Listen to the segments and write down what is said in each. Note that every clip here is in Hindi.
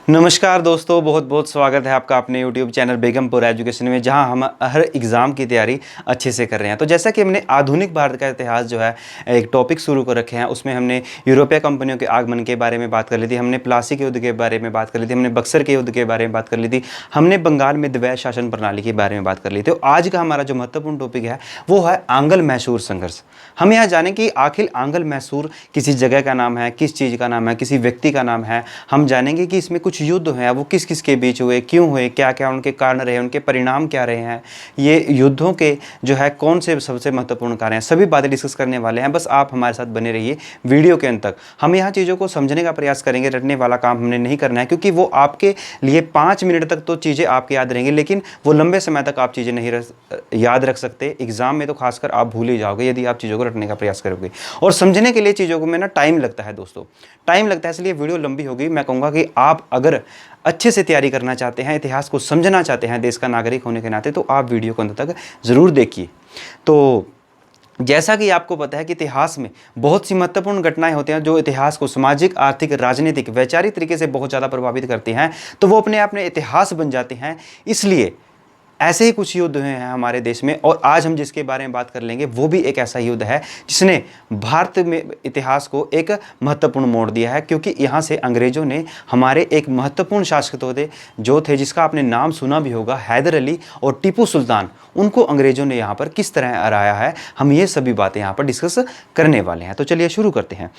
नमस्कार दोस्तों, बहुत बहुत स्वागत है आपका अपने YouTube चैनल बेगमपुर एजुकेशन में, जहां हम हर एग्ज़ाम की तैयारी अच्छे से कर रहे हैं। तो जैसा कि हमने आधुनिक भारत का इतिहास जो है एक टॉपिक शुरू कर रखे हैं, उसमें हमने यूरोपीय कंपनियों के आगमन के बारे में बात कर ली थी, हमने प्लासी के युद्ध के बारे में बात कर ली थी, हमने बक्सर के युद्ध के बारे में बात कर ली थी, हमने बंगाल में द्वैध शासन प्रणाली के बारे में बात कर ली थी। तो आज का हमारा जो महत्वपूर्ण टॉपिक है वो है आंग्ल मैसूर संघर्ष। हम यहाँ जानें कि आखिर आंग्ल मैसूर किसी जगह का नाम है, किस चीज़ का नाम है, किसी व्यक्ति का नाम है। हम जानेंगे कि इसमें कुछ युद्ध हैं, वो किस किस के बीच हुए, क्यों हुए, क्या क्या उनके कारण रहे, उनके परिणाम क्या रहे हैं, ये युद्धों के जो है कौन से सबसे महत्वपूर्ण कारण हैं, सभी बातें डिस्कस करने वाले हैं। बस आप हमारे साथ बने रहिए वीडियो के अंत तक। हम यहाँ चीज़ों को समझने का प्रयास करेंगे, रटने वाला काम हमने नहीं करना है, क्योंकि वो आपके लिए 5 मिनट तक तो चीज़ें आपके याद रहेंगी, लेकिन वो लंबे समय तक आप चीज़ें नहीं याद रख सकते। एग्जाम में तो खासकर आप भूल ही जाओगे यदि आप चीज़ों को रटने का प्रयास करोगे। और समझने के लिए चीज़ों को में ना टाइम लगता है दोस्तों, टाइम लगता है, इसलिए वीडियो लंबी होगी। मैं कहूँगा कि आप अगर अच्छे से तैयारी करना चाहते हैं, इतिहास को समझना चाहते हैं देश का नागरिक होने के नाते, तो आप वीडियो को अंत तक ज़रूर देखिए। तो जैसा कि आपको पता है कि इतिहास में बहुत सी महत्वपूर्ण घटनाएं होती हैं जो इतिहास को सामाजिक, आर्थिक, राजनीतिक, वैचारिक तरीके से बहुत ज़्यादा प्रभावित करती हैं, तो वो अपने आप में इतिहास बन जाते हैं। इसलिए ऐसे ही कुछ युद्ध हुए हैं हमारे देश में, और आज हम जिसके बारे में बात कर लेंगे वो भी एक ऐसा युद्ध है जिसने भारत में इतिहास को एक महत्वपूर्ण मोड़ दिया है। क्योंकि यहाँ से अंग्रेज़ों ने हमारे एक महत्वपूर्ण शासक जो थे जिसका आपने नाम सुना भी होगा, हैदर अली और टीपू सुल्तान, उनको अंग्रेज़ों ने यहाँ पर किस तरह हराया है, हम ये सभी बातें यहाँ पर डिस्कस करने वाले हैं। तो चलिए शुरू करते हैं।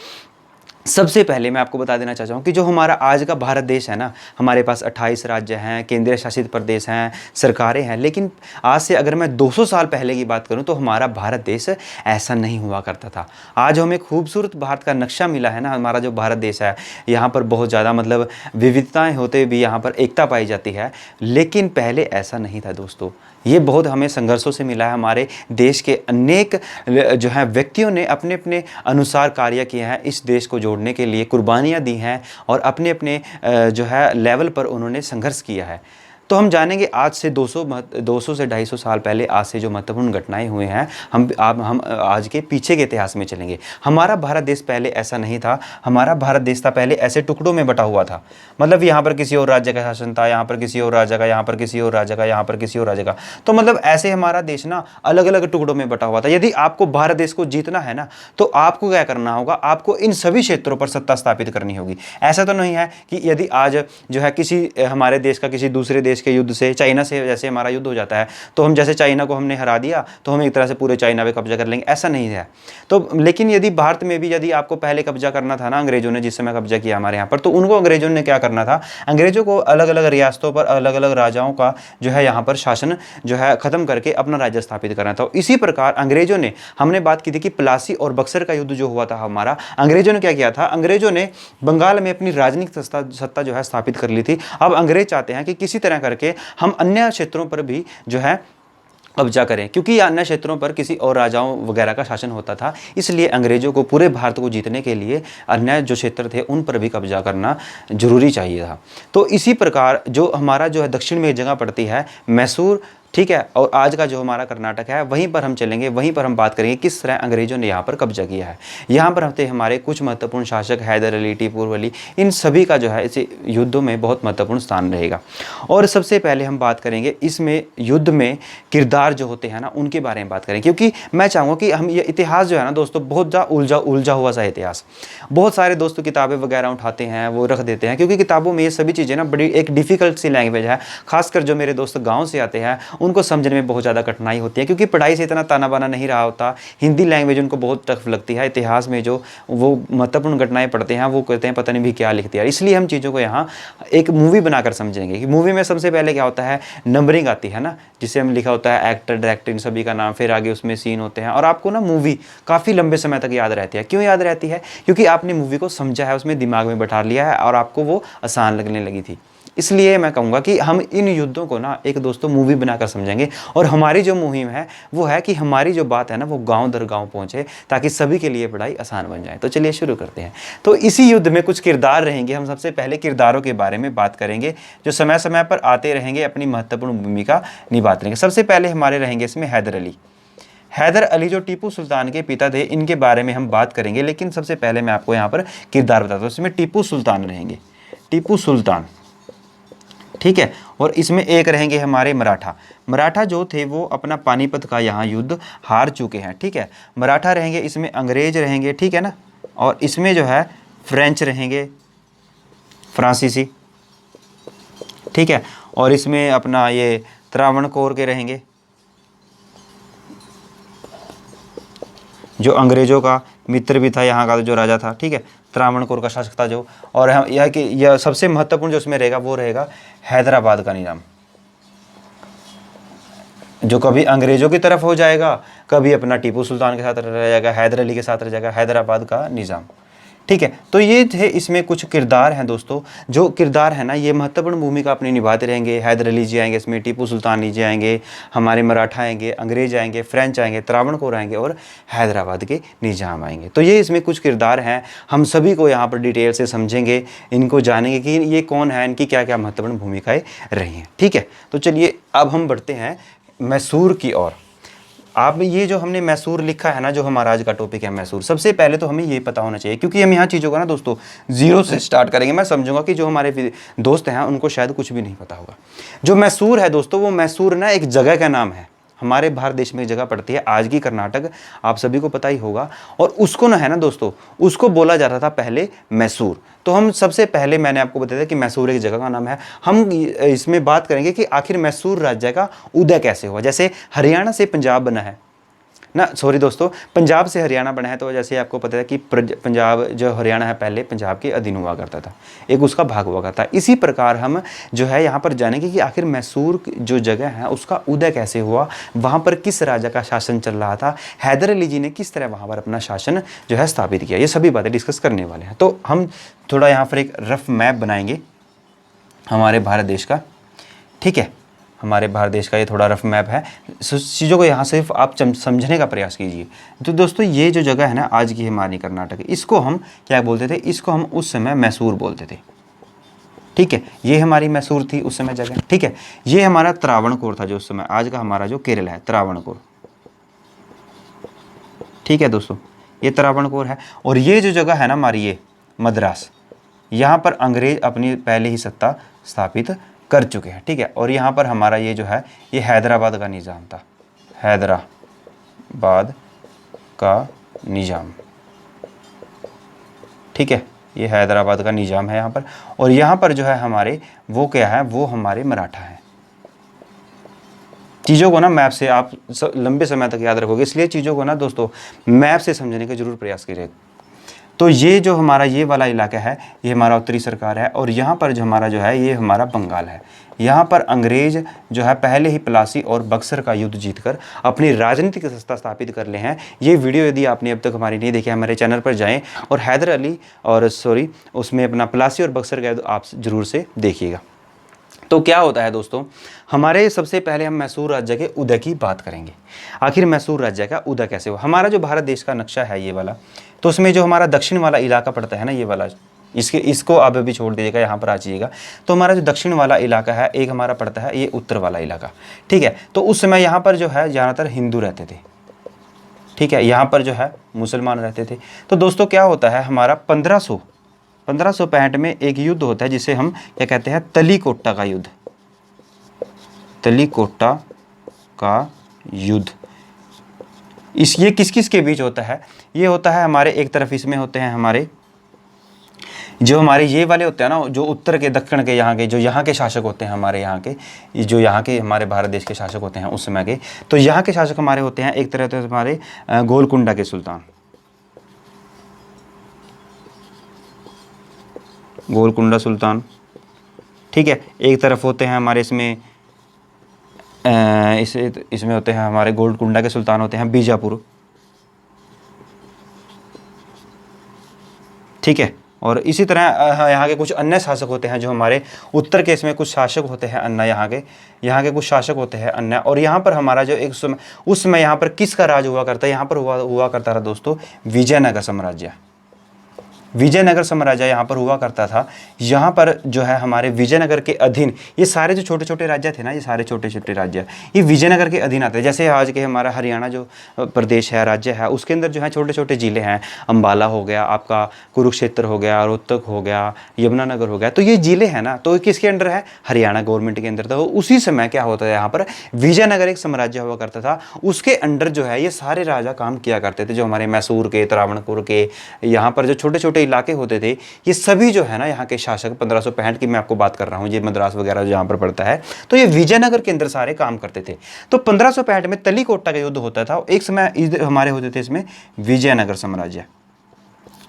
सबसे पहले मैं आपको बता देना चाहता हूँ कि जो हमारा आज का भारत देश है ना, हमारे पास 28 राज्य हैं, केंद्रीय शासित प्रदेश हैं, सरकारें हैं। लेकिन आज से अगर मैं 200 साल पहले की बात करूँ तो हमारा भारत देश ऐसा नहीं हुआ करता था। आज हमें खूबसूरत भारत का नक्शा मिला है ना, हमारा जो भारत देश है, यहाँ पर बहुत ज़्यादा मतलब विविधताएँ होते भी यहाँ पर एकता पाई जाती है। लेकिन पहले ऐसा नहीं था दोस्तों, ये बहुत हमें संघर्षों से मिला है। हमारे देश के अनेक जो है व्यक्तियों ने अपने अपने अनुसार कार्य किए हैं, इस देश को जोड़ने के लिए कुर्बानियाँ दी हैं, और अपने अपने जो है लेवल पर उन्होंने संघर्ष किया है। तो हम जानेंगे आज से 200 से 250 साल पहले आज से जो महत्वपूर्ण घटनाएं हुई हैं, हम आज के पीछे के इतिहास में चलेंगे। हमारा भारत देश पहले ऐसा नहीं था। हमारा भारत देश था पहले ऐसे टुकड़ों में बटा हुआ था। मतलब यहाँ पर किसी और राज्य का शासन था, यहाँ पर किसी और राज्य का, यहाँ पर किसी और राज्य का, यहाँ पर किसी और राज्य का। तो मतलब ऐसे हमारा देश ना अलग अलग टुकड़ों में बटा हुआ था। यदि आपको भारत देश को जीतना है ना, तो आपको क्या करना होगा, आपको इन सभी क्षेत्रों पर सत्ता स्थापित करनी होगी। ऐसा तो नहीं है कि यदि आज जो है किसी हमारे देश का किसी दूसरे देश के युद्ध से, चाइना से जैसे हमारा युद्ध हो जाता है, तो हम जैसे चाइना को हमने हरा दिया तो हम एक तरह से पूरे चाइना पे कब्जा कर लेंगे, ऐसा नहीं है। तो लेकिन यदि भारत में भी यदि आपको पहले कब्जा करना था ना, अंग्रेजों ने जिस समय कब्जा किया हमारे यहाँ पर, तो उनको अंग्रेजों ने क्या करना था, अंग्रेजों को अलग अलग रियासतों पर अलग अलग राजाओं का जो है यहाँ पर शासन जो है खत्म करके अपना राज्य स्थापित करना था। इसी प्रकार अंग्रेजों ने, हमने बात की थी कि प्लासी और बक्सर का युद्ध जो हुआ था हमारा, अंग्रेजों ने क्या किया था, अंग्रेजों ने बंगाल में अपनी राजनीतिक सत्ता जो है स्थापित कर ली थी। अब अंग्रेज चाहते हैं कि किसी तरह करके हम अन्य क्षेत्रों पर भी जो है कब्जा करें, क्योंकि अन्य क्षेत्रों पर किसी और राजाओं वगैरह का शासन होता था। इसलिए अंग्रेजों को पूरे भारत को जीतने के लिए अन्य जो क्षेत्र थे उन पर भी कब्जा करना जरूरी चाहिए था। तो इसी प्रकार जो हमारा जो है दक्षिण में एक जगह पड़ती है मैसूर, ठीक है, और आज का जो हमारा कर्नाटक है, वहीं पर हम चलेंगे, वहीं पर हम बात करेंगे किस तरह अंग्रेजों ने यहाँ पर कब्जा किया है। यहाँ पर होते हमारे कुछ महत्वपूर्ण शासक, हैदर अली, टीपू अली, इन सभी का जो है इस युद्धों में बहुत महत्वपूर्ण स्थान रहेगा। और सबसे पहले हम बात करेंगे इसमें युद्ध में किरदार जो होते हैं ना, उनके बारे में बात करें, क्योंकि मैं चाहूँगा कि हम ये इतिहास जो है ना दोस्तों, बहुत ज़्यादा उलझा हुआ सा इतिहास। बहुत सारे दोस्तों किताबें वगैरह उठाते हैं, वो रख देते हैं, क्योंकि किताबों में ये सभी चीज़ें ना बड़ी एक डिफ़िकल्ट सी लैंग्वेज है। खासकर जो मेरे दोस्त गाँव से आते हैं उनको समझने में बहुत ज़्यादा कठिनाई होती है, क्योंकि पढ़ाई से इतना ताना बाना नहीं रहा होता। हिंदी लैंग्वेज उनको बहुत टफ लगती है। इतिहास में जो वो महत्वपूर्ण घटनाएं पढ़ते हैं वो कहते हैं पता नहीं भी क्या लिख दिया। इसलिए हम चीज़ों को यहाँ एक मूवी बनाकर समझेंगे कि मूवी में सबसे पहले क्या होता है, नंबरिंग आती है ना, जिसे हम लिखा होता है एक्टर, डायरेक्टर, इन सभी का नाम, फिर आगे उसमें सीन होते हैं, और आपको ना मूवी काफ़ी लंबे समय तक याद रहती है। क्यों याद रहती है? क्योंकि आपने मूवी को समझा है, उसमें दिमाग में बैठा लिया है और आपको वो आसान लगने लगी थी। इसलिए मैं कहूँगा कि हम इन युद्धों को ना एक दोस्तों मूवी बनाकर समझेंगे, और हमारी जो मुहिम है वो है कि हमारी जो बात है ना वो गांव दर गांव पहुँचे, ताकि सभी के लिए पढ़ाई आसान बन जाए। तो चलिए शुरू करते हैं। तो इसी युद्ध में कुछ किरदार रहेंगे। हम सबसे पहले किरदारों के बारे में बात करेंगे जो समय समय पर आते रहेंगे, अपनी महत्वपूर्ण भूमिका निभाते रहेंगे। सबसे पहले हमारे रहेंगे इसमें हैदर अली। हैदर अली जो टीपू सुल्तान के पिता थे, इनके बारे में हम बात करेंगे, लेकिन सबसे पहले मैं आपको यहाँ पर किरदार बताता हूँ। इसमें टीपू सुल्तान रहेंगे, टीपू सुल्तान। ठीक है। और इसमें एक रहेंगे हमारे मराठा। मराठा जो थे वो अपना पानीपत का यहाँ युद्ध हार चुके हैं, ठीक है। मराठा रहेंगे, इसमें अंग्रेज रहेंगे, ठीक है ना। और इसमें जो है फ्रेंच रहेंगे, फ्रांसीसी, ठीक है। और इसमें अपना ये त्रावणकोर के रहेंगे, जो अंग्रेज़ों का मित्र भी था, यहाँ का जो राजा था, ठीक है, त्रावणकोर का शासक था जो। और यह कि यह सबसे महत्वपूर्ण जो उसमें रहेगा वो रहेगा हैदराबाद का निज़ाम, जो कभी अंग्रेज़ों की तरफ हो जाएगा, कभी अपना टीपू सुल्तान के साथ रह जाएगा, हैदर अली के साथ रह जाएगा, हैदराबाद का निज़ाम, ठीक है। तो ये थे इसमें कुछ किरदार हैं दोस्तों, जो किरदार है ना ये महत्वपूर्ण भूमिका अपनी निभाते रहेंगे। हैदर अली जी आएंगे इसमें, टीपू सुल्तान जी आएंगे, हमारे मराठा आएंगे, अंग्रेज आएंगे, फ्रेंच आएंगे, त्रावणकोर आएंगे और हैदराबाद के निज़ाम आएंगे। तो ये इसमें कुछ किरदार हैं, हम सभी को यहाँ पर डिटेल से समझेंगे, इनको जानेंगे कि ये कौन है, इनकी क्या क्या महत्वपूर्ण भूमिकाएँ रही हैं, ठीक है। तो चलिए अब हम बढ़ते हैं मैसूर की ओर। आप ये जो हमने मैसूर लिखा है ना, जो हमारा आज का टॉपिक है मैसूर, सबसे पहले तो हमें ये पता होना चाहिए, क्योंकि हम यहाँ चीज़ों का ना दोस्तों जीरो से स्टार्ट करेंगे। मैं समझूंगा कि जो हमारे दोस्त हैं उनको शायद कुछ भी नहीं पता होगा। जो मैसूर है दोस्तों, वो मैसूर ना एक जगह का नाम है, हमारे भारत देश में एक जगह पड़ती है, आज की कर्नाटक, आप सभी को पता ही होगा। और उसको ना है ना दोस्तों, उसको बोला जाता था पहले मैसूर। तो हम सबसे पहले मैंने आपको बताया था कि मैसूर एक जगह का नाम है। हम इसमें बात करेंगे कि आखिर मैसूर राज्य का उदय कैसे हुआ। जैसे हरियाणा से पंजाब बना है ना, सॉरी दोस्तों, पंजाब से हरियाणा बना है। तो जैसे आपको पता है कि पंजाब जो हरियाणा है पहले पंजाब के अधीन हुआ करता था, एक उसका भाग हुआ करता है। इसी प्रकार हम जो है यहाँ पर जानेंगे कि आखिर मैसूर जो जगह है उसका उदय कैसे हुआ, वहाँ पर किस राजा का शासन चल रहा था, हैदर अली जी ने किस तरह वहाँ पर अपना शासन जो है स्थापित किया, ये सभी बातें डिस्कस करने वाले हैं। तो हम थोड़ा यहाँ पर एक रफ मैप बनाएंगे हमारे भारत देश का, ठीक है। हमारे भारत देश का ये थोड़ा रफ मैप है, चीज़ों को यहाँ सिर्फ आप समझने का प्रयास कीजिए। तो दोस्तों ये जो जगह है ना आज की हमारी कर्नाटक, इसको हम क्या बोलते थे, इसको हम उस समय मैसूर बोलते थे, ठीक है। ये हमारी मैसूर थी उस समय जगह, ठीक है। ये हमारा त्रावणकोर था जो उस समय, आज का हमारा जो केरल है त्रावणकोर, ठीक है दोस्तों, ये त्रावणकोर है। और ये जो जगह है ना हमारी ये मद्रास, यहाँ पर अंग्रेज अपनी पहले ही सत्ता स्थापित कर चुके हैं, ठीक है। और यहाँ पर हमारा ये जो है ये हैदराबाद का निज़ाम था, हैदराबाद का निज़ाम, ठीक है। ये हैदराबाद का निज़ाम है यहाँ पर। और यहाँ पर जो है हमारे वो क्या है, वो हमारे मराठा हैं। चीज़ों को ना मैप से आप लंबे समय तक याद रखोगे, इसलिए चीज़ों को ना दोस्तों मैप से समझने का जरूर प्रयास कीजिए। तो ये जो हमारा ये वाला इलाका है ये हमारा उत्तरी सरकार है। और यहाँ पर जो हमारा जो है ये हमारा बंगाल है। यहाँ पर अंग्रेज जो है पहले ही प्लासी और बक्सर का युद्ध जीतकर अपनी राजनीतिक सत्ता स्थापित कर ले हैं। ये वीडियो यदि आपने अब तक हमारी नहीं देखी, हमारे चैनल पर जाएं और हैदर अली और उसमें अपना प्लासी और बक्सर का युद्ध आप जरूर से देखिएगा। तो क्या होता है दोस्तों, हमारे सबसे पहले हम मैसूर राज्य के उदय की बात करेंगे। आखिर मैसूर राज्य का उदय कैसे हुआ। हमारा जो भारत देश का नक्शा है ये वाला, तो उसमें जो हमारा दक्षिण वाला इलाका पड़ता है ना ये वाला, इसको आप अभी छोड़ दीजिएगा, यहाँ पर आ जाइएगा। तो हमारा जो दक्षिण वाला इलाका है एक हमारा पड़ता है ये उत्तर वाला इलाका, ठीक है। तो उस समय यहाँ पर जो है ज़्यादातर हिंदू रहते थे, ठीक है। यहाँ पर जो है मुसलमान रहते थे। तो दोस्तों क्या होता है, हमारा 1565 में एक युद्ध होता है जिसे हम क्या कहते हैं, तलीकोटा का युद्ध, तलीकोटा का युद्ध। ये किस किस के बीच होता है, ये होता है हमारे एक तरफ इसमें होते हैं हमारे जो हमारे ये वाले होते हैं ना, जो उत्तर के दक्षिण के यहाँ के जो यहाँ के शासक होते हैं हमारे यहाँ के, जो यहाँ के हमारे भारत देश के शासक होते हैं उस समय के। तो यहाँ के शासक हमारे होते हैं एक तरह से हमारे गोलकुंडा के सुल्तान, गोलकुंडा सुल्तान, ठीक है। एक तरफ होते हैं हमारे इसमें इसमें होते हैं हमारे गोलकुंडा के सुल्तान होते हैं बीजापुर, ठीक है। और इसी तरह यहाँ के कुछ अन्य शासक होते हैं जो हमारे उत्तर के इसमें कुछ शासक होते हैं अन्य, यहाँ के कुछ शासक होते हैं अन्य। और यहाँ पर हमारा जो एक समय उस समय यहाँ पर किसका राज हुआ करता है, यहाँ पर हुआ करता था दोस्तों विजयनगर साम्राज्य, विजयनगर साम्राज्य यहाँ पर हुआ करता था। यहाँ पर जो है हमारे विजयनगर के अधीन ये सारे जो छोटे छोटे राज्य थे ना, ये सारे छोटे छोटे राज्य ये विजयनगर के अधीन आते हैं। जैसे आज के हमारा हरियाणा जो प्रदेश है, राज्य है, उसके अंदर जो है छोटे छोटे ज़िले हैं। अम्बाला हो गया आपका, कुरुक्षेत्र हो गया, रोहतक हो गया, यमुनानगर हो गया, तो ये ज़िले हैं ना, तो किसके अंडर है? हरियाणा गवर्नमेंट के अंदर था। उसी समय क्या होता है, यहाँ पर विजयनगर एक साम्राज्य हुआ करता था, उसके अंडर जो है ये सारे राजा काम किया करते थे। जो हमारे मैसूर के, त्रावणकोर के, यहाँ पर जो छोटे छोटे इलाके होते थे, ये सभी जो है ना यहाँ के शासक, 1565 की मैं आपको बात कर रहा हूँ, ये मद्रास वगैरह जो यहाँ पर पड़ता है, तो ये विजयनगर के अंदर सारे काम करते थे। तो 1565 में तलीकोटा का युद्ध होता था। एक समय हमारे होते थे इसमें विजयनगर साम्राज्य,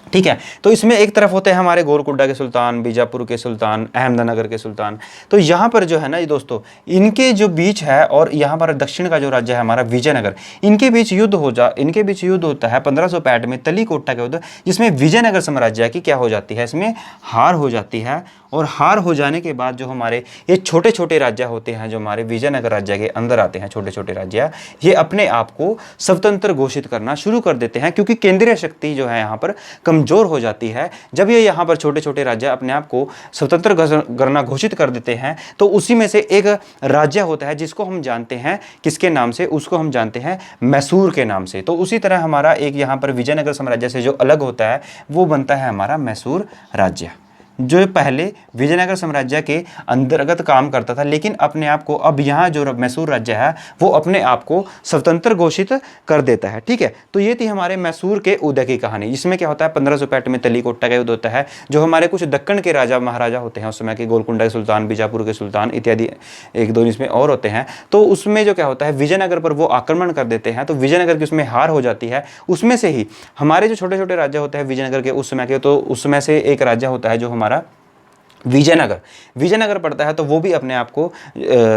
ठीक है। तो इसमें एक तरफ होते हैं हमारे गोलकुंडा के सुल्तान, बीजापुर के सुल्तान, अहमदनगर के सुल्तान। तो यहाँ पर जो है ना ये दोस्तों, इनके जो बीच है और यहाँ पर दक्षिण का जो राज्य है हमारा विजयनगर, इनके बीच युद्ध होता है 1565 में तलीकोटा का युद्ध, जिसमें विजयनगर साम्राज्य की क्या हो जाती है, इसमें हार हो जाती है। और हार हो जाने के बाद जो हमारे ये छोटे छोटे राज्य होते हैं, जो हमारे विजयनगर राज्य के अंदर आते हैं, छोटे छोटे राज्य, ये अपने आप को स्वतंत्र घोषित करना शुरू कर देते हैं, क्योंकि केंद्रीय शक्ति जो है यहाँ पर कमजोर हो जाती है। जब ये यहाँ पर छोटे छोटे राज्य अपने आप को स्वतंत्र करना घोषित कर देते हैं, तो उसी में से एक राज्य होता है जिसको हम जानते हैं किसके नाम से, उसको हम जानते हैं मैसूर के नाम से। तो उसी तरह हमारा एक यहाँ पर विजयनगर साम्राज्य से जो अलग होता है वो बनता है हमारा मैसूर राज्य, जो पहले विजयनगर साम्राज्य के अंतर्गत काम करता था, लेकिन अपने आप को अब यहाँ जो मैसूर राज्य है वो अपने आप को स्वतंत्र घोषित कर देता है, ठीक है। तो ये थी हमारे मैसूर के उदय की कहानी। इसमें क्या होता है, 1565 में तलीकोटा का युद्ध होता है। जो हमारे कुछ दक्कन के राजा महाराजा होते हैं उस समय के, गोलकुंडा के सुल्तान, बीजापुर के सुल्तान इत्यादि, एक दो इसमें और होते हैं। तो उसमें जो क्या होता है, विजयनगर पर वो आक्रमण कर देते हैं, तो विजयनगर की उसमें हार हो जाती है। उसमें से ही हमारे जो छोटे छोटे राज्य होते हैं विजयनगर के उस समय के, तो उस समय से एक राज्य होता है जो हमारा विजयनगर पड़ता है। तो वो भी अपने आप को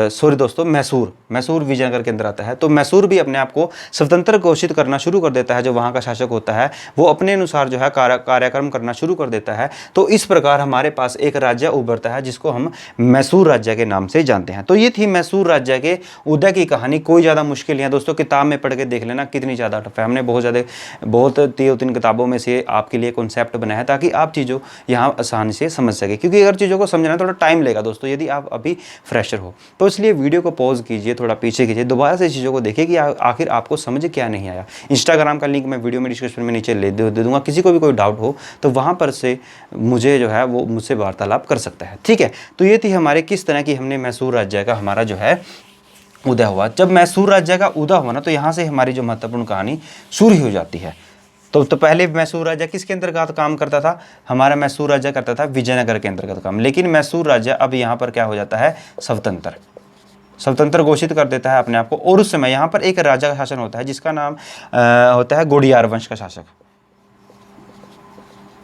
सॉरी दोस्तों, मैसूर विजयनगर के अंदर आता है। तो मैसूर भी अपने आप को स्वतंत्र घोषित करना शुरू कर देता है। जो वहाँ का शासक होता है वो अपने अनुसार जो है कार्यक्रम करना शुरू कर देता है। तो इस प्रकार हमारे पास एक राज्य उभरता है जिसको हम मैसूर राज्य के नाम से जानते हैं। तो ये थी मैसूर राज्य के उदय की कहानी। कोई ज़्यादा मुश्किल नहीं है दोस्तों, किताब में पढ़ के देख लेना कितनी ज़्यादा टफ है। हमने बहुत 3 किताबों में से आपके लिए कॉन्सेप्ट बनाया है ताकि आप चीज़ों यहाँ आसानी से समझ सके, क्योंकि चीज़ों को समझना थोड़ा टाइम लेगा दोस्तों, यदि आप अभी फ्रेशर हो तो। इसलिए वीडियो को पॉज कीजिए, थोड़ा पीछे कीजिए, दोबारा से चीज़ों को देखिए कि आखिर आपको समझ क्या नहीं आया। इंस्टाग्राम का लिंक मैं वीडियो में डिस्क्रिप्शन में नीचे दे दूंगा। किसी को भी कोई डाउट हो तो वहाँ पर से मुझे जो है वो मुझसे वार्तालाप कर सकता है, ठीक है। तो ये थी हमारे किस तरह की हमने मैसूर राज्य का हमारा जो है उदय हुआ। जब मैसूर राज्य का उदय हुआ ना, तो यहाँ से हमारी जो महत्वपूर्ण कहानी शुरू हो जाती है। तो पहले मैसूर राज्य किसके अंतर्गत काम करता था, हमारा मैसूर राज्य करता था विजयनगर के अंतर्गत काम। लेकिन मैसूर राज्य अब यहाँ पर क्या हो जाता है, स्वतंत्र घोषित कर देता है अपने आप को। और उस समय यहाँ पर एक राजा का शासन होता है जिसका नाम होता है गोडियार वंश का शासक।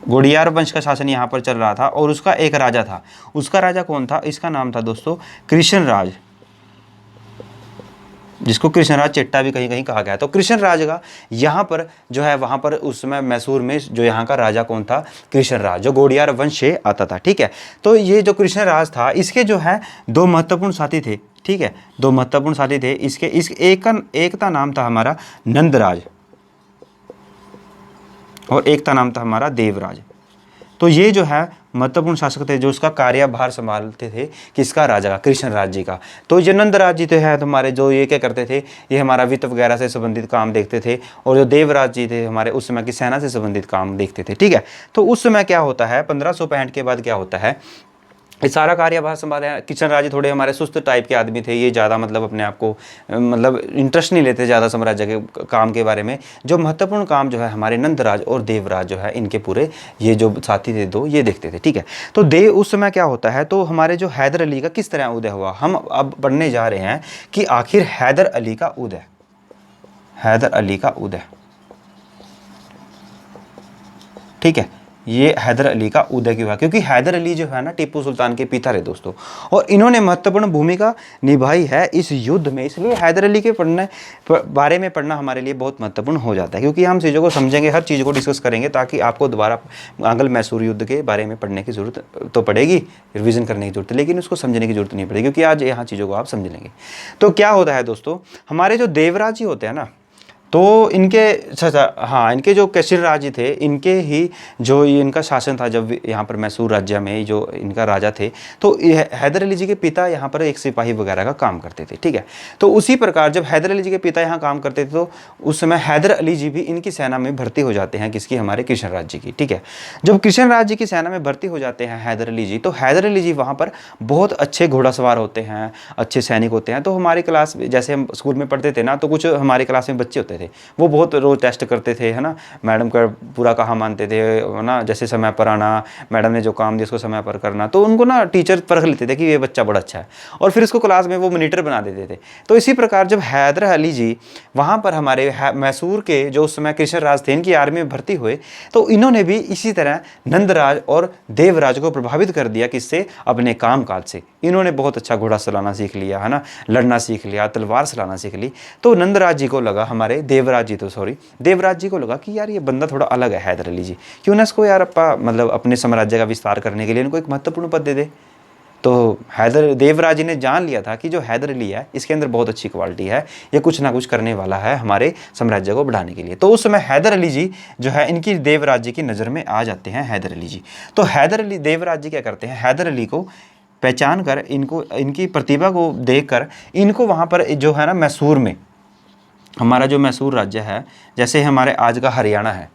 गोडियार वंश का शासन यहाँ पर चल रहा था और उसका एक राजा था। उसका राजा कौन था, इसका नाम था दोस्तों कृष्णराज, जिसको कृष्णराज चेट्टा भी कहीं कहीं कहा गया है। तो कृष्णराज का यहाँ पर जो है, वहाँ पर उस समय मैसूर में जो यहाँ का राजा कौन था, कृष्णराज, जो गोडियार वंश से आता था, ठीक है। तो ये जो कृष्णराज था, इसके जो है 2 महत्वपूर्ण साथी थे, ठीक है, 2 महत्वपूर्ण साथी थे इसके। एक का नाम था हमारा नंदराज और एक का नाम था हमारा देवराज। तो ये जो है महत्वपूर्ण शासक थे जो उसका कार्यभार संभालते थे, किसका, राजा का, कृष्णराज जी का। तो ये नंदराज जी तो है हमारे, जो ये क्या करते थे, ये हमारा वित्त वगैरह से संबंधित काम देखते थे। और जो देवराज जी थे हमारे उस समय की सेना से संबंधित काम देखते थे, ठीक है। तो उस समय क्या होता है, 1565 के बाद क्या होता है, ये सारा कार्यभार संभाले। कृष्णराज जी थोड़े हमारे सुस्त टाइप के आदमी थे, ये ज़्यादा मतलब अपने आप को मतलब इंटरेस्ट नहीं लेते ज़्यादा साम्राज्य के काम के बारे में। जो महत्वपूर्ण काम जो है हमारे नंदराज और देवराज जो है, इनके पूरे ये जो साथी थे 2, ये देखते थे, ठीक है। तो उस समय क्या होता है, तो हमारे जो हैदर अली का किस तरह उदय हुआ, हम अब पढ़ने जा रहे हैं कि आखिर हैदर अली का उदय, ठीक है। ये हैदर अली का उदय क्यों हुआ, क्योंकि हैदर अली जो है ना टीपू सुल्तान के पिता रहे दोस्तों, और इन्होंने महत्वपूर्ण भूमिका निभाई है इस युद्ध में। इसलिए हैदर अली के बारे में पढ़ना हमारे लिए बहुत महत्वपूर्ण हो जाता है, क्योंकि हम चीज़ों को समझेंगे, हर चीज़ को डिस्कस करेंगे, ताकि आपको दोबारा आंग्ल मैसूर युद्ध के बारे में पढ़ने की जरूरत तो पड़ेगी, रिविजन करने की जरूरत है, लेकिन उसको समझने की जरूरत नहीं पड़ेगी, क्योंकि आज यहाँ चीज़ों को आप समझ लेंगे। तो क्या होता है दोस्तों, हमारे जो देवराज जी होते हैं ना, तो इनके अच्छा हाँ, इनके जो कैसर राज्य थे, इनके ही जो ये इनका शासन था जब यहाँ पर मैसूर राज्य में जो इनका राजा थे, तो हैदर अली जी के पिता यहाँ पर एक सिपाही वगैरह का काम करते थे, ठीक है। तो उसी प्रकार जब हैदर अली जी के पिता यहाँ काम करते थे तो उस समय हैदर अली जी भी इनकी सेना में भर्ती हो जाते हैं, किसकी, हमारे कृष्ण राज जी की, ठीक है। जब कृष्ण राज जी की सेना में भर्ती हो जाते हैं हैदर अली जी, तो हैदर अली जी वहाँ पर बहुत अच्छे घोड़ासवार होते हैं, अच्छे सैनिक होते हैं। तो हमारी क्लास जैसे हम स्कूल में पढ़ते थे ना, तो कुछ हमारी क्लास में बच्चे होते थे, वो बहुत रोज़ टेस्ट करते थे, है ना, मैडम का पूरा कहा मानते थे, है ना, जैसे समय पर आना, मैडम ने जो काम दिया उसको समय पर करना, तो उनको ना टीचर परख लेते थे कि ये बच्चा बड़ा अच्छा है, और फिर इसको क्लास में वो मॉनिटर बना देते थे। तो इसी प्रकार जब हैदर अली जी वहाँ पर हमारे मैसूर के जो उस समय कृष्ण राज थे, इनकी आर्मी में भर्ती हुए, तो इन्होंने भी इसी तरह नंदराज और देवराज को प्रभावित कर दिया, किससे, अपने काम काज से। इन्होंने बहुत अच्छा घोड़ा चलाना सीख लिया, है ना, लड़ना सीख लिया, तलवार चलाना सीख ली। तो नंदराज जी को लगा, हमारे देवराज जी को लगा कि यार ये बंदा थोड़ा अलग है हैदर अली जी, क्यों ना इसको यार मतलब अपने साम्राज्य का विस्तार करने के लिए इनको एक महत्वपूर्ण पद दे दे। तो देवराज जी ने जान लिया था कि जो हैदर अली है इसके अंदर बहुत अच्छी क्वालिटी है, ये कुछ ना कुछ करने वाला है हमारे साम्राज्य को बढ़ाने के लिए। तो उस समय हैदर अली जी जो है इनकी देवराज जी की नज़र में आ जाते हैं हैदर अली जी। तो देवराज जी क्या करते हैं, हैदर अली को पहचान कर, इनको इनकी प्रतिभा को देख कर, इनको वहाँ पर जो है ना मैसूर में, हमारा जो मैसूर राज्य है, जैसे हमारे आज का हरियाणा है,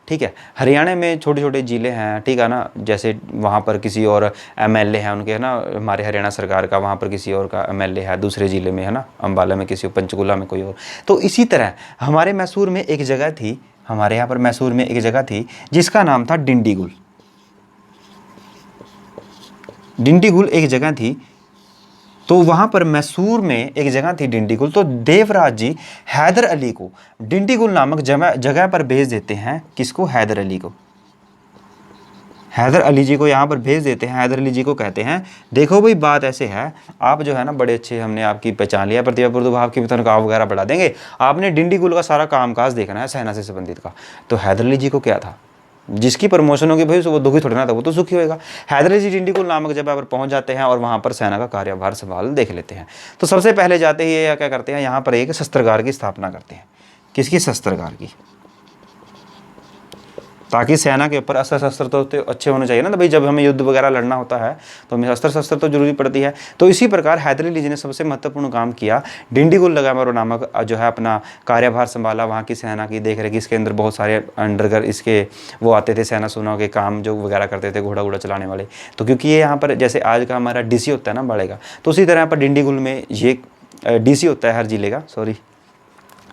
ठीक है, हरियाणा में छोटे छोटे ज़िले हैं, ठीक है ना, जैसे वहाँ पर किसी और एमएलए हैं उनके, है ना, हमारे हरियाणा सरकार का वहाँ पर किसी और का एमएलए है दूसरे ज़िले में, है ना, अम्बाला में किसी, पंचकुला में कोई और। तो इसी तरह हमारे मैसूर में एक जगह थी, हमारे यहाँ पर मैसूर में एक जगह थी जिसका नाम था डिंडीगुल। डिंडीगुल एक जगह थी, तो वहाँ पर मैसूर में एक जगह थी डिंडीगुल। तो देवराज जी हैदर अली को डिंडीगुल नामक जगह पर भेज देते हैं, किसको, हैदर अली को। हैदर अली जी को यहाँ पर भेज देते हैं। हैदर अली जी को कहते हैं, देखो भाई बात ऐसे है, आप जो है ना बड़े अच्छे, हमने आपकी पहचान लिया, प्रतिभा प्रदुभा आपकी तनख्वाह वगैरह बढ़ा देंगे, आपने डिंडीगुल का सारा कामकाज देखना है सेना से संबंधित का। तो हैदर अली जी को क्या था, जिसकी प्रमोशन होगी भाई वो दुखी थोड़ा ना था, वो तो सुखी होएगा। हैदर अली जी डिंडीगुल नामक जगह पर पहुंच जाते हैं और वहाँ पर सेना का कार्यभार संभाल देख लेते हैं। तो सबसे पहले जाते ही ये क्या करते हैं, यहाँ पर एक शस्त्रागार की स्थापना करते हैं। किसकी, शस्त्रागार की, ताकि सेना के ऊपर अस्त्र शस्त्र तो अच्छे होने चाहिए ना, तो भाई जब हमें युद्ध वगैरह लड़ना होता है तो हमें अस्त्र शस्त्र तो जरूरी पड़ती है। तो इसी प्रकार हैदर अली जी ने सबसे महत्वपूर्ण काम किया, डिंडीगुल लगामरो नामक जो है अपना कार्यभार संभाला, वहाँ की सेना की देख रेख। इसके अंदर बहुत सारे अंडरगर इसके वो आते थे, सेना सुना के काम जो वगैरह करते थे, घोड़ा घोड़ा चलाने वाले। तो क्योंकि ये यहाँ पर जैसे आज का हमारा डीसी होता है ना बड़े का, तो उसी तरह यहाँ पर डिंडीगुल में ये डीसी होता है हर जिले का, सॉरी।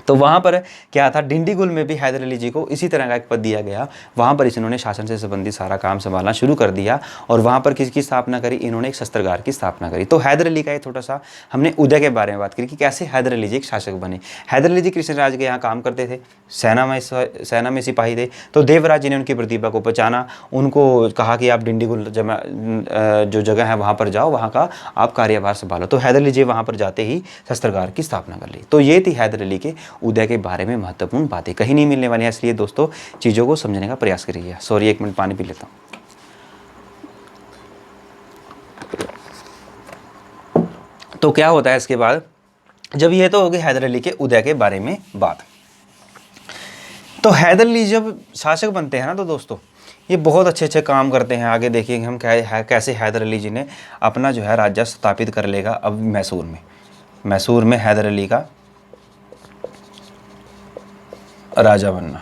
तो वहाँ पर क्या था, डिंडीगुल में भी हैदर अली जी को इसी तरह का एक पद दिया गया। वहाँ पर इन्होंने शासन से संबंधित सारा काम संभालना शुरू कर दिया, और वहाँ पर किसकी स्थापना करी, इन्होंने एक शस्त्रागार की स्थापना करी। तो हैदर अली का ये छोटा सा हमने उदय के बारे में बात करी कि कैसे हैदर अली जी एक शासक बने। हैदर अली जी कृष्ण राज के यहाँ काम करते थे, सेना में सिपाही थे। तो देवराज जी ने उनकी प्रतिभा को पहचाना, उनको कहा कि आप डिंडीगुल जो जगह है वहाँ पर जाओ, वहाँ का आप कार्यभार संभालो। तो हैदर अली जी वहाँ पर जाते ही शस्त्रागार की स्थापना कर ली। तो ये थी हैदर अली के उदय के बारे में महत्वपूर्ण बातें, कहीं नहीं मिलने वाली है, इसलिए दोस्तों चीज़ों को समझने का प्रयास करिए। सॉरी, एक मिनट पानी पी लेता हूँ। तो क्या होता है इसके बाद, जब ये तो हो गई हैदर अली के उदय के बारे में बात। तो हैदर अली जब शासक बनते हैं ना, तो दोस्तों ये बहुत अच्छे अच्छे काम करते हैं। आगे देखिए हम कैसे हैदर अली जी ने अपना जो है राज्य स्थापित कर लेगा। अब मैसूर में हैदर अली का राजा बनना,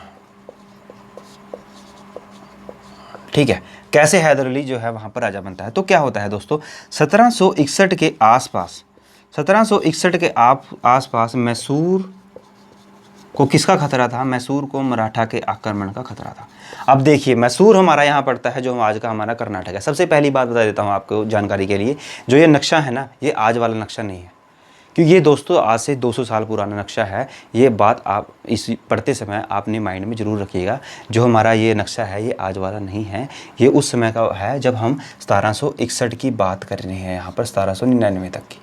ठीक है। कैसे हैदर अली जो है वहाँ पर राजा बनता है, तो क्या होता है दोस्तों, 1761 के आसपास, 1761 के आसपास मैसूर को किसका खतरा था, मैसूर को मराठा के आक्रमण का खतरा था। अब देखिए मैसूर हमारा यहाँ पड़ता है, जो आज का हमारा कर्नाटक है। सबसे पहली बात बता देता हूँ आपको जानकारी के लिए, जो ये नक्शा है ना, ये आज वाला नक्शा नहीं है, क्योंकि ये दोस्तों आज से 200 साल पुराना नक्शा है। ये बात आप इस पढ़ते समय आपने माइंड में ज़रूर रखिएगा। जो हमारा ये नक्शा है ये आज वाला नहीं है, ये उस समय का है जब हम 1761 की बात कर रहे हैं, यहाँ पर 1799 तक की,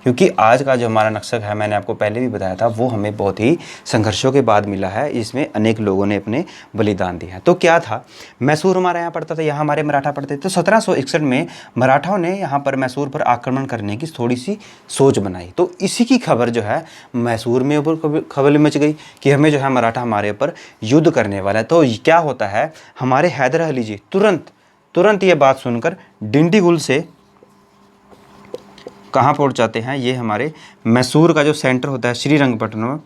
क्योंकि आज का जो हमारा नक्शा है, मैंने आपको पहले भी बताया था, वो हमें बहुत ही संघर्षों के बाद मिला है। इसमें अनेक लोगों ने अपने बलिदान दिया है। तो क्या था, मैसूर हमारा यहाँ पड़ता था, यहाँ हमारे मराठा पड़ते थे। तो 1761 में मराठाओं ने यहाँ पर मैसूर पर आक्रमण करने की थोड़ी सी सोच बनाई। तो इसी की खबर जो है मैसूर में ऊपर खबर मच गई कि हमें जो है मराठा हमारे ऊपर युद्ध करने वाला है। तो क्या होता है, हमारे हैदर अली जी तुरंत ये बात सुनकर डिंडीगुल से कहाँ पहुँच जाते हैं, ये हमारे मैसूर का जो सेंटर होता है श्रीरंगपट्टनम,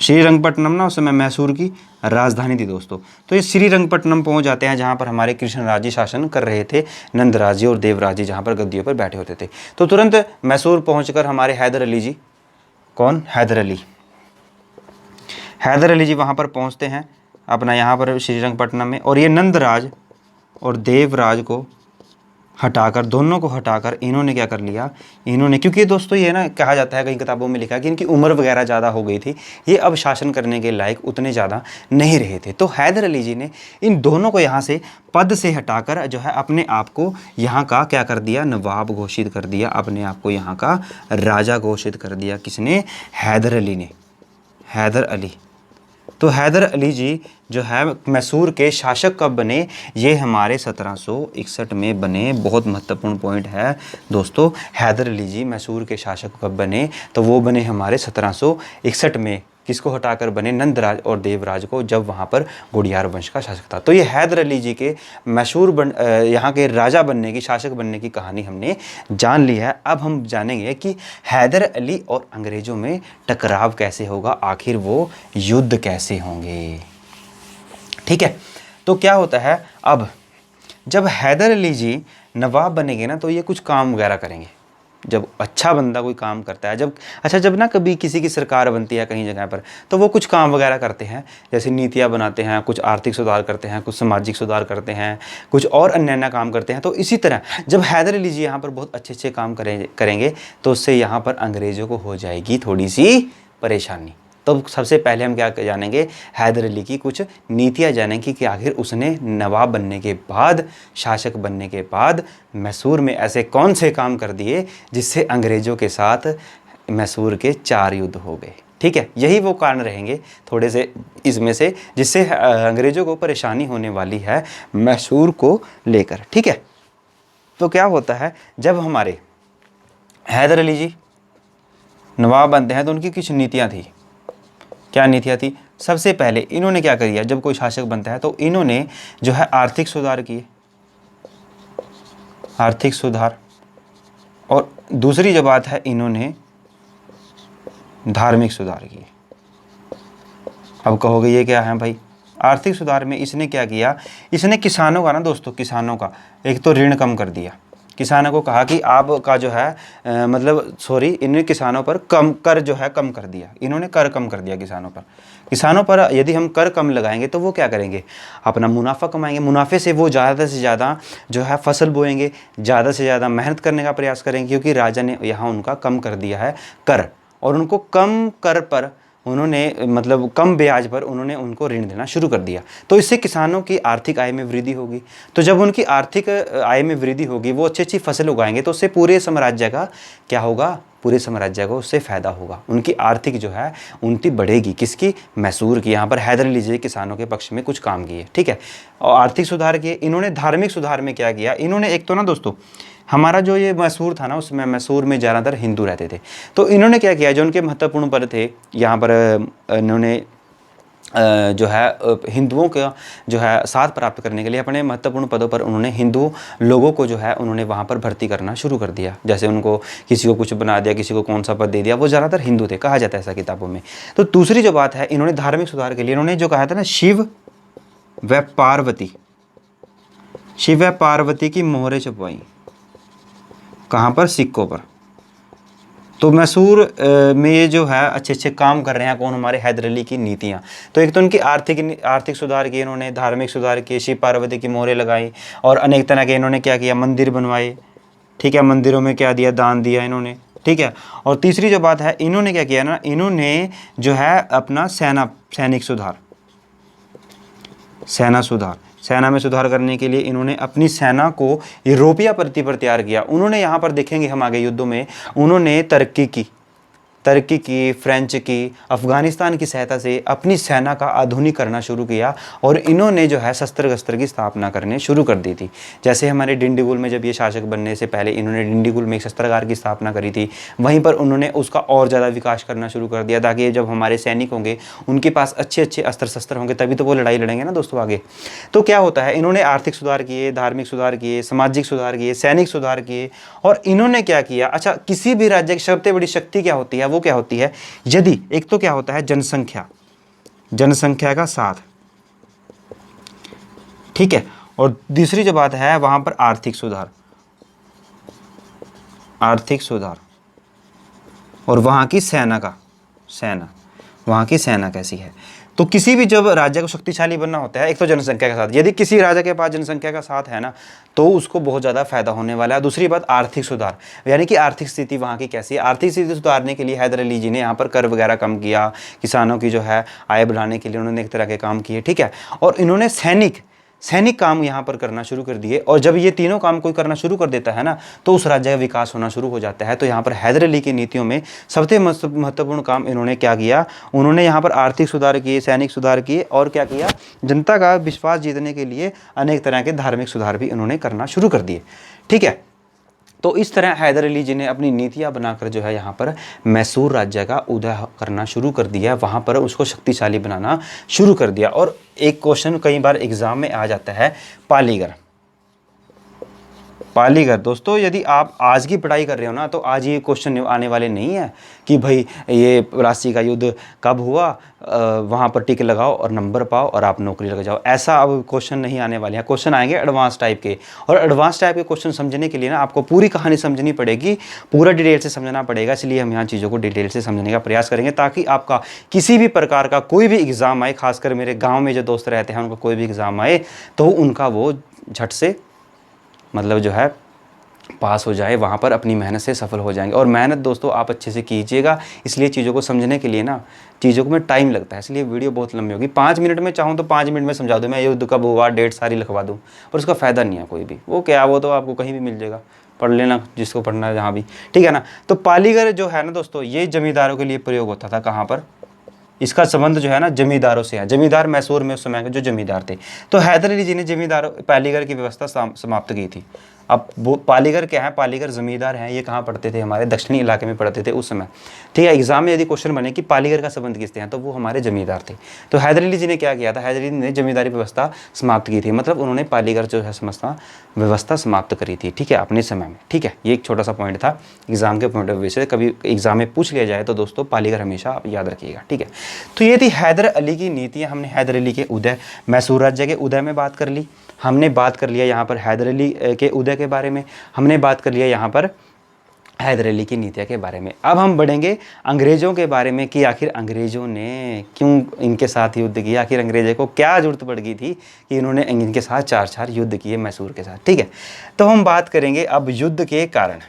श्रीरंगपट्टनम ना उस समय मैसूर की राजधानी थी दोस्तों। तो ये श्रीरंगपट्टनम पहुंच जाते हैं जहाँ पर हमारे कृष्णराज जी शासन कर रहे थे, नंदराज जी और देवराज जी जहाँ पर गद्दियों पर बैठे होते थे। तो तुरंत मैसूर पहुंचकर हमारे हैदर अली जी, कौन, हैदर अली जी वहाँ पर पहुँचते हैं अपना यहाँ पर श्रीरंगपट्टनम में। और ये नंदराज और देवराज को हटाकर, दोनों को हटाकर इन्होंने क्या कर लिया, इन्होंने, क्योंकि दोस्तों ये ना कहा जाता है, कई किताबों में लिखा है कि इनकी उम्र वगैरह ज़्यादा हो गई थी, ये अब शासन करने के लायक उतने ज़्यादा नहीं रहे थे। तो हैदर अली जी ने इन दोनों को यहाँ से पद से हटाकर जो है अपने आप को यहाँ का क्या कर दिया, नवाब घोषित कर दिया, अपने आप को यहाँ का राजा घोषित कर दिया। किसने, हैदर अली ने, हैदर अली। तो हैदर अली जी जो है मैसूर के शासक कब बने, ये हमारे 1761 में बने। बहुत महत्वपूर्ण पॉइंट है दोस्तों, हैदर अली जी मैसूर के शासक कब बने, तो वो बने हमारे 1761 में। किसको हटाकर बने, नंदराज और देवराज को, जब वहाँ पर घोड़ियार वंश का शासक था। तो ये हैदर अली जी के मैसूर यहाँ के राजा बनने की, शासक बनने की कहानी हमने जान ली है। अब हम जानेंगे कि हैदर अली और अंग्रेज़ों में टकराव कैसे होगा, आखिर वो युद्ध कैसे होंगे। ठीक है, तो क्या होता है, अब जब हैदर अली जी नवाब बनेंगे ना, तो ये कुछ काम वगैरह करेंगे। जब अच्छा बंदा कोई काम करता है, जब ना कभी किसी की सरकार बनती है कहीं जगह पर, तो वो कुछ काम वगैरह करते हैं, जैसे नीतियाँ बनाते हैं, कुछ आर्थिक सुधार करते हैं, कुछ सामाजिक सुधार करते हैं, कुछ और अन्य काम करते हैं। तो इसी तरह जब हैदर अली जी यहाँ पर बहुत अच्छे काम करेंगे, तो उससे यहाँ पर अंग्रेज़ों को हो जाएगी थोड़ी सी परेशानी। तो सबसे पहले हम क्या जानेंगे, हैदर अली की कुछ नीतियाँ जानेंगे कि आखिर उसने नवाब बनने के बाद, शासक बनने के बाद मैसूर में ऐसे कौन से काम कर दिए जिससे अंग्रेज़ों के साथ मैसूर के 4 युद्ध हो गए। ठीक है, यही वो कारण रहेंगे थोड़े से इसमें से, जिससे अंग्रेज़ों को परेशानी होने वाली है मैसूर को लेकर। ठीक है, तो क्या होता है, जब हमारे हैदर अली जी नवाब बनते हैं तो उनकी कुछ नीतियाँ थी। क्या नीतियाँ थी, सबसे पहले इन्होंने क्या किया, जब कोई शासक बनता है तो इन्होंने जो है आर्थिक सुधार किए, आर्थिक सुधार। और दूसरी जो बात है, इन्होंने धार्मिक सुधार किए। अब कहोगे ये क्या है भाई, आर्थिक सुधार में इसने क्या किया, इसने किसानों का ना दोस्तों, किसानों का एक तो ऋण कम कर दिया। किसानों को कहा कि आपका जो है इन्होंने किसानों पर कर जो है कम कर दिया, इन्होंने कर कम कर दिया किसानों पर यदि हम कर कम लगाएंगे तो वो क्या करेंगे, अपना मुनाफा कमाएंगे, मुनाफे से वो ज़्यादा से ज़्यादा जो है फसल बोएंगे, ज़्यादा से ज़्यादा मेहनत करने का प्रयास करेंगे, क्योंकि राजा ने यहाँ उनका कम कर दिया है कर, और उनको कम कर पर उन्होंने कम ब्याज पर उन्होंने उनको ऋण देना शुरू कर दिया। तो इससे किसानों की आर्थिक आय में वृद्धि होगी। तो जब उनकी आर्थिक आय में वृद्धि होगी, वो अच्छी फसल उगाएंगे, तो उससे पूरे साम्राज्य का क्या होगा, पूरे साम्राज्य को उससे फ़ायदा होगा। उनकी आर्थिक जो है उन्नति बढ़ेगी, किसकी, मैसूर की। यहाँ पर हैदर अली जी किसानों के पक्ष में कुछ काम किए। ठीक है, और आर्थिक सुधार किए। इन्होंने धार्मिक सुधार में क्या किया, इन्होंने एक तो ना दोस्तों, हमारा जो ये मैसूर था ना, उसमें मैसूर में ज़्यादातर हिंदू रहते थे। तो इन्होंने क्या किया, जो उनके महत्वपूर्ण पद थे यहाँ पर, इन्होंने जो है हिंदुओं का जो है साथ प्राप्त करने के लिए अपने महत्वपूर्ण पदों पर उन्होंने हिंदू लोगों को जो है उन्होंने वहाँ पर भर्ती करना शुरू कर दिया। जैसे उनको किसी को कुछ बना दिया, किसी को कौन सा पद दे दिया, वो ज़्यादातर हिंदू थे, कहा जाता है ऐसा किताबों में। तो दूसरी जो बात है, इन्होंने धार्मिक सुधार के लिए इन्होंने जो कहा था ना, शिव व पार्वती की मोहरें छपवाई। कहाँ पर, सिक्कों पर। तो मैसूर में ये जो है अच्छे काम कर रहे हैं कौन, हमारे हैदर अली की नीतियाँ। तो एक तो उनकी आर्थिक सुधार किए इन्होंने, धार्मिक सुधार किए, शिव पार्वती की मोहरें लगाई, और अनेक तरह के इन्होंने क्या किया, मंदिर बनवाए। ठीक है, मंदिरों में क्या दिया, दान दिया इन्होंने। ठीक है, और तीसरी जो बात है, इन्होंने क्या किया ना, इन्होंने जो है अपना सेना सुधार, सेना में सुधार करने के लिए इन्होंने अपनी सेना को यूरोपीय पद्धति पर तैयार किया। उन्होंने यहाँ पर देखेंगे हम आगे युद्धों में उन्होंने तरक्की की, फ्रेंच की, अफगानिस्तान की सहायता से अपनी सेना का आधुनिक करना शुरू किया और इन्होंने जो है शस्त्र वस्त्र की स्थापना करने शुरू कर दी थी। जैसे हमारे डिंडीगुल में जब ये शासक बनने से पहले इन्होंने डिंडीगुल में एक शस्त्रागार की स्थापना करी थी, वहीं पर उन्होंने उसका और ज़्यादा विकास करना शुरू कर दिया ताकि जब हमारे सैनिक होंगे उनके पास अच्छे अच्छे अस्त्र शस्त्र होंगे तभी तो वो लड़ाई लड़ेंगे ना दोस्तों आगे। तो क्या होता है, इन्होंने आर्थिक सुधार किए, धार्मिक सुधार किए, सामाजिक सुधार किए, सैनिक सुधार किए और इन्होंने क्या किया। अच्छा, किसी भी राज्य की सबसे बड़ी शक्ति क्या होती है, वो क्या होती है, यदि एक तो क्या होता है जनसंख्या का साथ, ठीक है, और दूसरी जो बात है वहां पर आर्थिक सुधार और वहां की सेना कैसी है। तो किसी भी जब राज्य को शक्तिशाली बनना होता है, एक तो जनसंख्या के साथ, यदि किसी राज्य के पास जनसंख्या का साथ है ना तो उसको बहुत ज़्यादा फायदा होने वाला है। दूसरी बात आर्थिक सुधार, यानी कि आर्थिक स्थिति वहाँ की कैसी है। आर्थिक स्थिति सुधारने के लिए हैदर अली जी ने यहाँ पर कर वगैरह कम किया, किसानों की जो है आय बढ़ाने के लिए उन्होंने एक तरह के काम किए, ठीक है, और इन्होंने सैनिक काम यहाँ पर करना शुरू कर दिए। और जब ये तीनों काम कोई करना शुरू कर देता है ना तो उस राज्य का विकास होना शुरू हो जाता है। तो यहाँ पर हैदर अली की नीतियों में सबसे महत्वपूर्ण काम इन्होंने क्या किया, उन्होंने यहाँ पर आर्थिक सुधार किए, सैनिक सुधार किए और क्या किया, जनता का विश्वास जीतने के लिए अनेक तरह के धार्मिक सुधार भी इन्होंने करना शुरू कर दिए, ठीक है। तो इस तरह हैदर अली जी ने अपनी नीतियाँ बनाकर जो है यहाँ पर मैसूर राज्य का उदय करना शुरू कर दिया, वहाँ पर उसको शक्तिशाली बनाना शुरू कर दिया। और एक क्वेश्चन कई बार एग्जाम में आ जाता है, पालीगढ़ दोस्तों, यदि आप आज की पढ़ाई कर रहे हो ना तो आज ये क्वेश्चन आने वाले नहीं है कि भाई ये प्लासी का युद्ध कब हुआ, वहाँ पर टिक लगाओ और नंबर पाओ और आप नौकरी लग जाओ, ऐसा अब क्वेश्चन नहीं आने वाले हैं। क्वेश्चन आएंगे एडवांस टाइप के, और एडवांस टाइप के क्वेश्चन समझने के लिए ना आपको पूरी कहानी समझनी पड़ेगी, पूरा डिटेल से समझना पड़ेगा। इसलिए हम यहाँ चीज़ों को डिटेल से समझने का प्रयास करेंगे ताकि आपका किसी भी प्रकार का कोई भी एग्ज़ाम आए, खासकर मेरे गाँव में जो दोस्त रहते हैं उनका कोई भी एग्ज़ाम आए तो उनका वो झट से मतलब जो है पास हो जाए, वहाँ पर अपनी मेहनत से सफल हो जाएंगे। और मेहनत दोस्तों आप अच्छे से कीजिएगा, इसलिए चीज़ों को समझने के लिए ना चीज़ों को में टाइम लगता है, इसलिए वीडियो बहुत लंबी होगी। 5 मिनट में चाहूँ तो 5 मिनट में समझा दूँ, मैं युद्ध कब हुआ डेट सारी लिखवा दूँ, पर उसका फ़ायदा नहीं है कोई भी। वो क्या, वो तो आपको कहीं भी मिल जाएगा, पढ़ लेना जिसको पढ़ना है जहाँ भी, ठीक है ना। तो पालीगढ़ जो है ना दोस्तों, ये जमींदारों के लिए प्रयोग होता था। कहाँ पर, इसका संबंध जो है ना जमींदारों से है। जमींदार मैसूर में उस समय के जो जमींदार थे, तो हैदर अली जी ने जमींदारों पालीगढ़ की व्यवस्था समाप्त की थी। अब वो पालीगढ़ क्या है, पालीगढ़ जमींदार हैं, ये कहाँ पढ़ते थे, हमारे दक्षिणी इलाके में पढ़ते थे उस समय, ठीक है। एग्जाम में यदि क्वेश्चन बने कि पालीगढ़ का संबंध किससे हैं तो वो हमारे जमींदार थे। तो हैदर अली जी ने क्या किया था, हैदर अली ने जमींदारी व्यवस्था समाप्त की थी, मतलब उन्होंने पालीगढ़ जो है व्यवस्था समाप्त करी थी, ठीक है, अपने समय में, ठीक है। ये एक छोटा सा पॉइंट था एग्जाम के पॉइंट ऑफ व्यू से, कभी एग्जाम में पूछ लिया जाए तो दोस्तों पालीगढ़ हमेशा आप याद रखिएगा, ठीक है। तो ये थी हैदर अली की नीतियाँ। हमने हैदर अली के उदय, मैसूर राज्य के उदय में बात कर ली, हमने बात कर लिया यहाँ पर हैदर अली के उदय के बारे में, हमने बात कर लिया यहाँ पर हैदर अली की नीतियाँ के बारे में। अब हम बढ़ेंगे अंग्रेज़ों के बारे में कि आखिर अंग्रेज़ों ने क्यों इनके साथ युद्ध किया, आखिर अंग्रेज़ों को क्या जरूरत पड़ गई थी कि इन्होंने इनके साथ 4 युद्ध किए मैसूर के साथ, ठीक है। तो हम बात करेंगे अब युद्ध के कारण,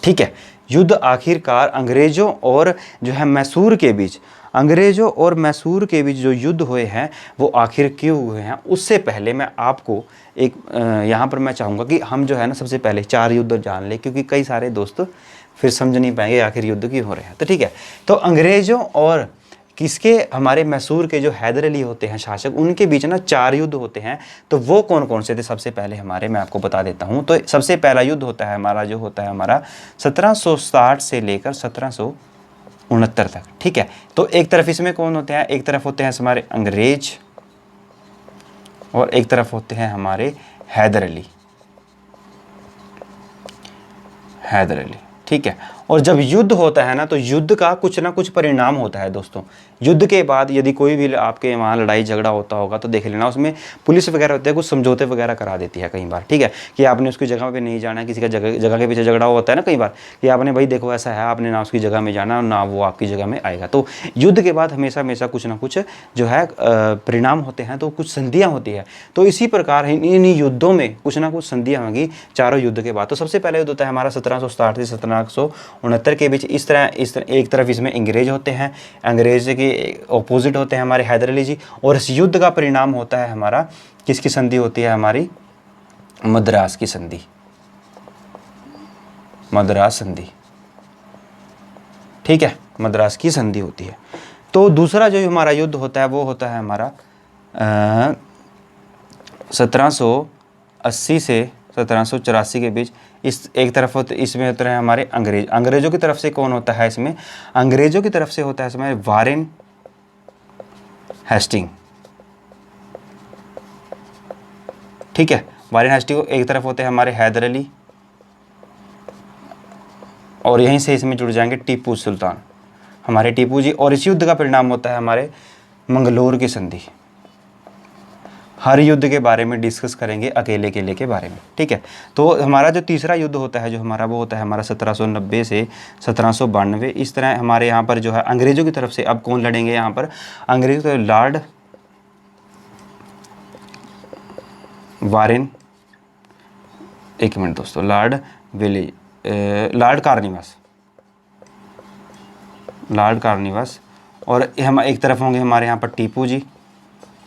ठीक है। युद्ध आखिरकार अंग्रेज़ों और जो है मैसूर के बीच, अंग्रेज़ों और मैसूर के बीच जो युद्ध हुए हैं वो आखिर क्यों हुए हैं, उससे पहले मैं आपको एक यहाँ पर मैं चाहूँगा कि हम जो है ना सबसे पहले 4 युद्ध जान लें, क्योंकि कई सारे दोस्त फिर समझ नहीं पाएंगे आखिर युद्ध क्यों हो रहे हैं। तो ठीक है, तो अंग्रेज़ों और किसके, हमारे मैसूर के जो हैदर अली होते हैं शासक, उनके बीच ना 4 युद्ध होते हैं। तो वो कौन कौन से थे, सबसे पहले हमारे मैं आपको बता देता हूँ। तो सबसे पहला युद्ध होता है हमारा, जो होता है हमारा 1760 से लेकर 1769 तक, ठीक है। तो एक तरफ इसमें कौन होते हैं, एक तरफ होते हैं हमारे अंग्रेज और एक तरफ होते हैं हमारे हैदर अली, ठीक है। और जब युद्ध होता है ना तो युद्ध का कुछ ना कुछ परिणाम होता है दोस्तों। युद्ध के बाद यदि कोई भी आपके वहाँ लड़ाई झगड़ा होता होगा तो देख लेना, उसमें पुलिस वगैरह होते हैं, कुछ समझौते वगैरह करा देती है कई बार, ठीक है, कि आपने उसकी जगह पे नहीं जाना है। किसी का जगह के पीछे झगड़ा होता है ना कई बार, कि आपने भाई देखो ऐसा है, आपने ना उसकी जगह में जाना ना वो आपकी जगह में आएगा। तो युद्ध के बाद हमेशा कुछ ना कुछ जो है परिणाम होते हैं, तो कुछ संधियाँ होती है। तो इसी प्रकार इन युद्धों में कुछ ना कुछ संधियाँ होंगी चारों युद्ध के बाद। तो सबसे पहले युद्ध होता है हमारा 1760 से 1769 69 के बीच। इस तरह एक तरफ इसमें अंग्रेज होते हैं, अंग्रेज के ऑपोजिट होते हैं हमारे हैदर अली जी, और इस युद्ध का परिणाम होता है हमारा किसकी संधि होती है, हमारी मद्रास की संधि, मद्रास संधि, ठीक है, मद्रास की संधि होती है। तो दूसरा जो हमारा युद्ध होता है वो होता है हमारा 1780 से 1784 के बीच। इस एक तरफ होते, इसमें होते हैं हमारे अंग्रेज, अंग्रेजों की तरफ से कौन होता है इसमें, अंग्रेजों की तरफ से होता है इसमें वारेन हेस्टिंग, ठीक है, वारेन हेस्टिंग। एक तरफ होते हैं हमारे हैदर अली, और यहीं से इसमें जुड़ जाएंगे टीपू सुल्तान, हमारे टीपू जी। और इस युद्ध का परिणाम होता है हमारे मंगलोर की संधि। हर युद्ध के बारे में डिस्कस करेंगे, अकेले केले के बारे में, ठीक है। तो हमारा जो तीसरा युद्ध होता है जो हमारा, वो होता है हमारा 1790 से 1792। इस तरह हमारे यहाँ पर जो है अंग्रेजों की तरफ से अब कौन लड़ेंगे यहाँ पर, अंग्रेजों तो लॉर्ड वारेन, एक मिनट दोस्तों, लॉर्ड कार्निवास, लॉर्ड कार्निवास, और हम एक तरफ होंगे हमारे यहाँ पर टीपू जी,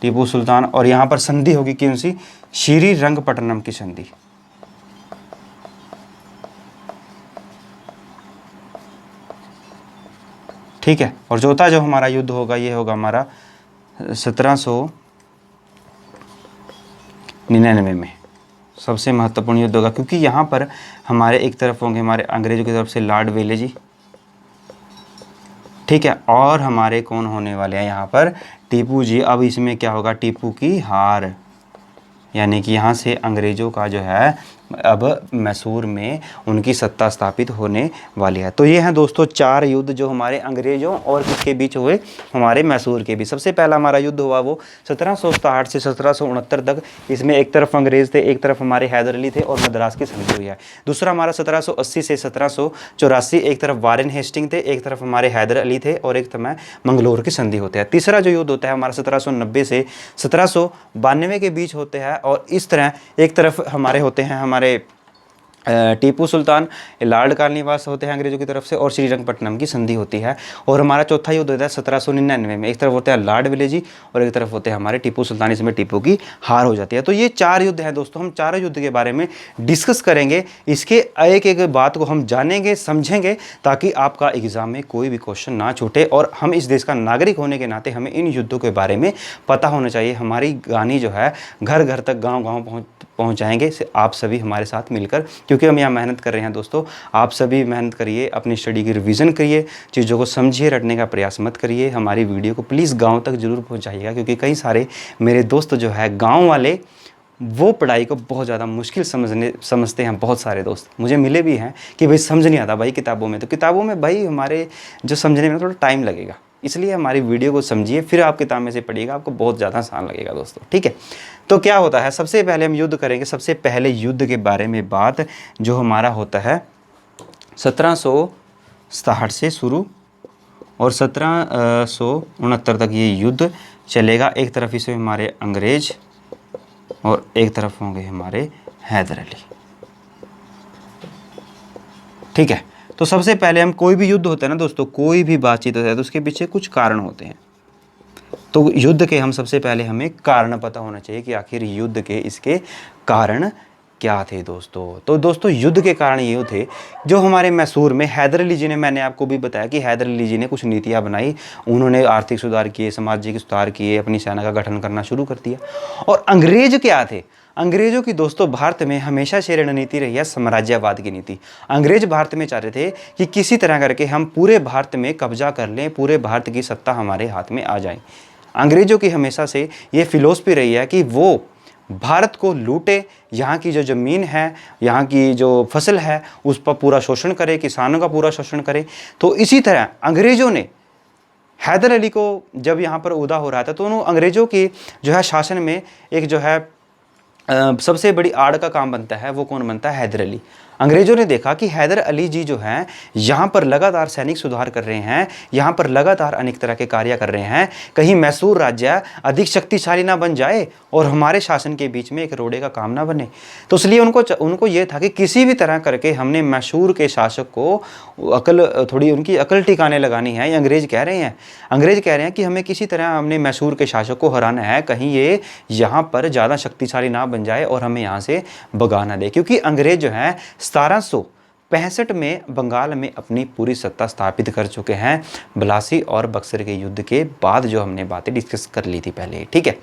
टीपू सुल्तान, और यहाँ पर संधि होगी कौन सी, श्रीरंगपट्टनम की संधि, ठीक है। और चौथा जो हमारा युद्ध होगा ये होगा हमारा 1799 में, सबसे महत्वपूर्ण युद्ध होगा, क्योंकि यहाँ पर हमारे एक तरफ होंगे हमारे अंग्रेजों की तरफ से लॉर्ड वेले जी, ठीक है, और हमारे कौन होने वाले हैं यहाँ पर, टीपू जी। अब इसमें क्या होगा, टीपू की हार, यानी कि यहाँ से अंग्रेज़ों का जो है अब मैसूर में उनकी सत्ता स्थापित होने वाली है। तो ये हैं दोस्तों 4 युद्ध जो हमारे अंग्रेज़ों और किसके बीच हुए, हमारे मैसूर के बीच। सबसे पहला हमारा युद्ध हुआ वो 1767 से 1769 तक। इसमें एक तरफ अंग्रेज़ थे, एक तरफ हमारे हैदर अली थे, और मद्रास की संधि हुई है। दूसरा हमारा 1780 से 1784, एक तरफ वारेन हेस्टिंग थे, एक तरफ हमारे हैदर अली थे, और एक तरफ मंगलोर की संधि होते हैं। तीसरा जो युद्ध होता है हमारा 1790 से 1792 के बीच होते हैं, और इस तरह एक तरफ हमारे होते हैं हमारे टीपू सुल्तान, लॉर्ड कार्निवास होते हैं अंग्रेजों की तरफ से, और श्रीरंगपट्टनम की संधि होती है। और हमारा चौथा युद्ध होता है 1799 में, एक तरफ होते हैं लॉर्ड वेले जी, और एक तरफ होते हैं हमारे टीपू सुल्तान, इसमें टीपू की हार हो जाती है। तो ये 4 युद्ध हैं दोस्तों, हम चारों युद्ध के बारे में डिस्कस करेंगे, इसके एक एक बात को हम जानेंगे, समझेंगे, ताकि आपका एग्जाम में कोई भी क्वेश्चन ना छूटे। और हम इस देश का नागरिक होने के नाते हमें इन युद्धों के बारे में पता होना चाहिए। हमारी गानी जो है घर घर तक, गाँव गाँव पहुँचाएंगे आप सभी हमारे साथ मिलकर, क्योंकि हम यहाँ मेहनत कर रहे हैं दोस्तों। आप सभी मेहनत करिए, अपनी स्टडी की रिवीजन करिए, चीज़ों को समझिए, रटने का प्रयास मत करिए। हमारी वीडियो को प्लीज़ गांव तक जरूर पहुंचाइएगा, क्योंकि कई सारे मेरे दोस्त जो है गांव वाले, वो पढ़ाई को बहुत ज़्यादा मुश्किल समझते हैं। बहुत सारे दोस्त मुझे मिले भी हैं कि भाई समझ नहीं आता भाई किताबों में, तो किताबों में भाई हमारे जो समझने में थोड़ा टाइम लगेगा, इसलिए हमारी वीडियो को समझिए, फिर आप किताब में से पढ़िएगा, आपको बहुत ज़्यादा आसान लगेगा दोस्तों, ठीक है। तो क्या होता है, सबसे पहले हम युद्ध करेंगे। सबसे पहले युद्ध के बारे में बात जो हमारा होता है 1767 से शुरू, और 1769 तक ये युद्ध चलेगा। एक तरफ इसमें हमारे अंग्रेज, और एक तरफ होंगे हमारे हैदर अली, ठीक है। तो सबसे पहले हम, कोई भी युद्ध होता है ना दोस्तों, कोई भी बातचीत होता है तो उसके पीछे कुछ कारण होते हैं। तो युद्ध के हम सबसे पहले हमें कारण पता होना चाहिए कि आखिर युद्ध के इसके कारण क्या थे दोस्तों। तो दोस्तों युद्ध के कारण ये थे, जो हमारे मैसूर में हैदर अली जी ने, मैंने आपको भी बताया कि हैदर अली जी ने कुछ नीतियाँ बनाई, उन्होंने आर्थिक सुधार किए, सामाजिक सुधार किए, अपनी सेना का गठन करना शुरू कर दिया। और अंग्रेज क्या थे, अंग्रेजों की दोस्तों भारत में हमेशा से रणनीति रही है साम्राज्यवाद की नीति। अंग्रेज भारत में चाह रहे थे कि किसी तरह करके हम पूरे भारत में कब्जा कर लें, पूरे भारत की सत्ता हमारे हाथ में आ जाए। अंग्रेजों की हमेशा से ये फिलॉसफी रही है कि वो भारत को लूटे, यहाँ की जो ज़मीन है, यहाँ की जो फसल है, उस पर पूरा शोषण करे, किसानों का पूरा शोषण करे। तो इसी तरह अंग्रेज़ों ने हैदर अली को जब यहाँ पर उदा हो रहा था, तो उन्होंने अंग्रेज़ों की जो है शासन में एक जो है सबसे बड़ी आड़ का काम बनता है, वो कौन बनता है, हैदर अली। अंग्रेज़ों ने देखा कि हैदर अली जी जो हैं यहाँ पर लगातार सैनिक सुधार कर रहे हैं, यहाँ पर लगातार अनेक तरह के कार्य कर रहे हैं, कहीं मैसूर राज्य अधिक शक्तिशाली ना बन जाए और हमारे शासन के बीच में एक रोड़े का काम ना बने। तो इसलिए उनको ये था कि किसी भी तरह करके हमने मैसूर के शासक को थोड़ी उनकी अकल ठिकाने लगानी है। ये अंग्रेज़ कह रहे हैं कि हमें किसी तरह हमने मैसूर के शासक को हराना है, कहीं ये यहाँ पर ज़्यादा शक्तिशाली ना बन जाए और हमें यहाँ से भगा ना दे। क्योंकि अंग्रेज़ जो हैं 1765 में बंगाल में अपनी पूरी सत्ता स्थापित कर चुके हैं, बलासी और बक्सर के युद्ध के बाद, जो हमने बातें डिस्कस कर ली थी पहले, ठीक है।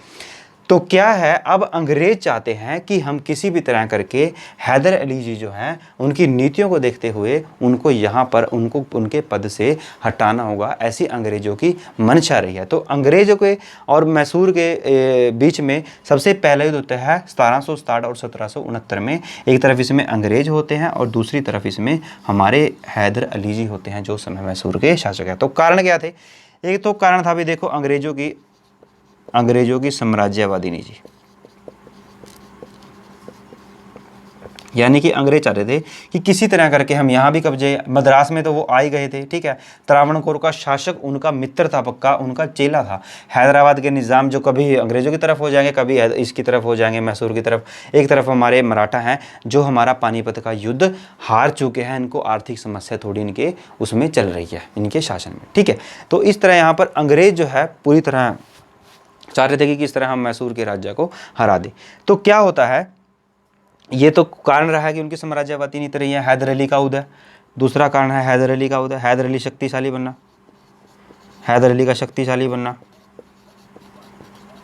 तो क्या है, अब अंग्रेज चाहते हैं कि हम किसी भी तरह करके हैदर अली जी जो हैं उनकी नीतियों को देखते हुए उनको यहाँ पर उनके पद से हटाना होगा, ऐसी अंग्रेज़ों की मंशा रही है। तो अंग्रेज़ों के और मैसूर के बीच में सबसे पहला युद्ध होता है 1760 और 1769 में। एक तरफ इसमें अंग्रेज़ होते हैं और दूसरी तरफ इसमें हमारे हैदर अली जी होते हैं, जो समय मैसूर के शासक हैं। तो कारण क्या थे? एक तो कारण था भी देखो अंग्रेजों की साम्राज्यवादी नीति, यानी कि अंग्रेज चाह रहे थे कि किसी तरह करके हम यहाँ भी कब्जे, मद्रास में तो वो आ ही गए थे, ठीक है। त्रावणकोर का शासक उनका मित्र था, पक्का उनका चेला था। हैदराबाद के निज़ाम जो कभी अंग्रेजों की तरफ हो जाएंगे, कभी इसकी तरफ हो जाएंगे, मैसूर की तरफ। एक तरफ हमारे मराठा हैं जो हमारा पानीपत का युद्ध हार चुके हैं, इनको आर्थिक समस्या थोड़ी इनके उसमें चल रही है, इनके शासन में, ठीक है। तो इस तरह यहाँ पर अंग्रेज जो है पूरी तरह चाह रहे थे कि किस तरह हम मैसूर के राज्य को हरा दें। तो क्या होता है, ये तो कारण रहा है कि उनकी साम्राज्यवादी नीति रही है। हैदर अली का उदय, दूसरा कारण है हैदर अली का उदय, हैदर अली शक्तिशाली बनना, हैदर अली का शक्तिशाली बनना,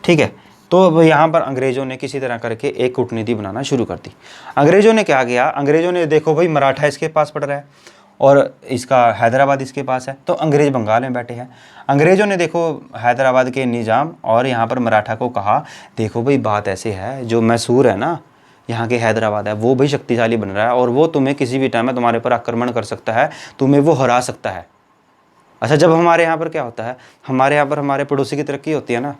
ठीक है। तो अब यहाँ पर अंग्रेज़ों ने किसी तरह करके एक कूटनीति बनाना शुरू कर दी। अंग्रेज़ों ने क्या किया, अंग्रेज़ों ने देखो भाई मराठा इसके पास पड़ रहा है और इसका हैदराबाद इसके पास है, तो अंग्रेज़ बंगाल में बैठे हैं। अंग्रेज़ों ने देखो हैदराबाद के निज़ाम और यहाँ पर मराठा को कहा, देखो भाई बात ऐसे है, जो मैसूर है ना, यहाँ के हैदराबाद है, वो भाई शक्तिशाली बन रहा है और वो तुम्हें किसी भी टाइम में तुम्हारे पर आक्रमण कर सकता है, तुम्हें वो हरा सकता है। अच्छा, जब हमारे यहाँ पर क्या होता है, हमारे यहाँ पर हमारे पड़ोसी की तरक्की होती है ना,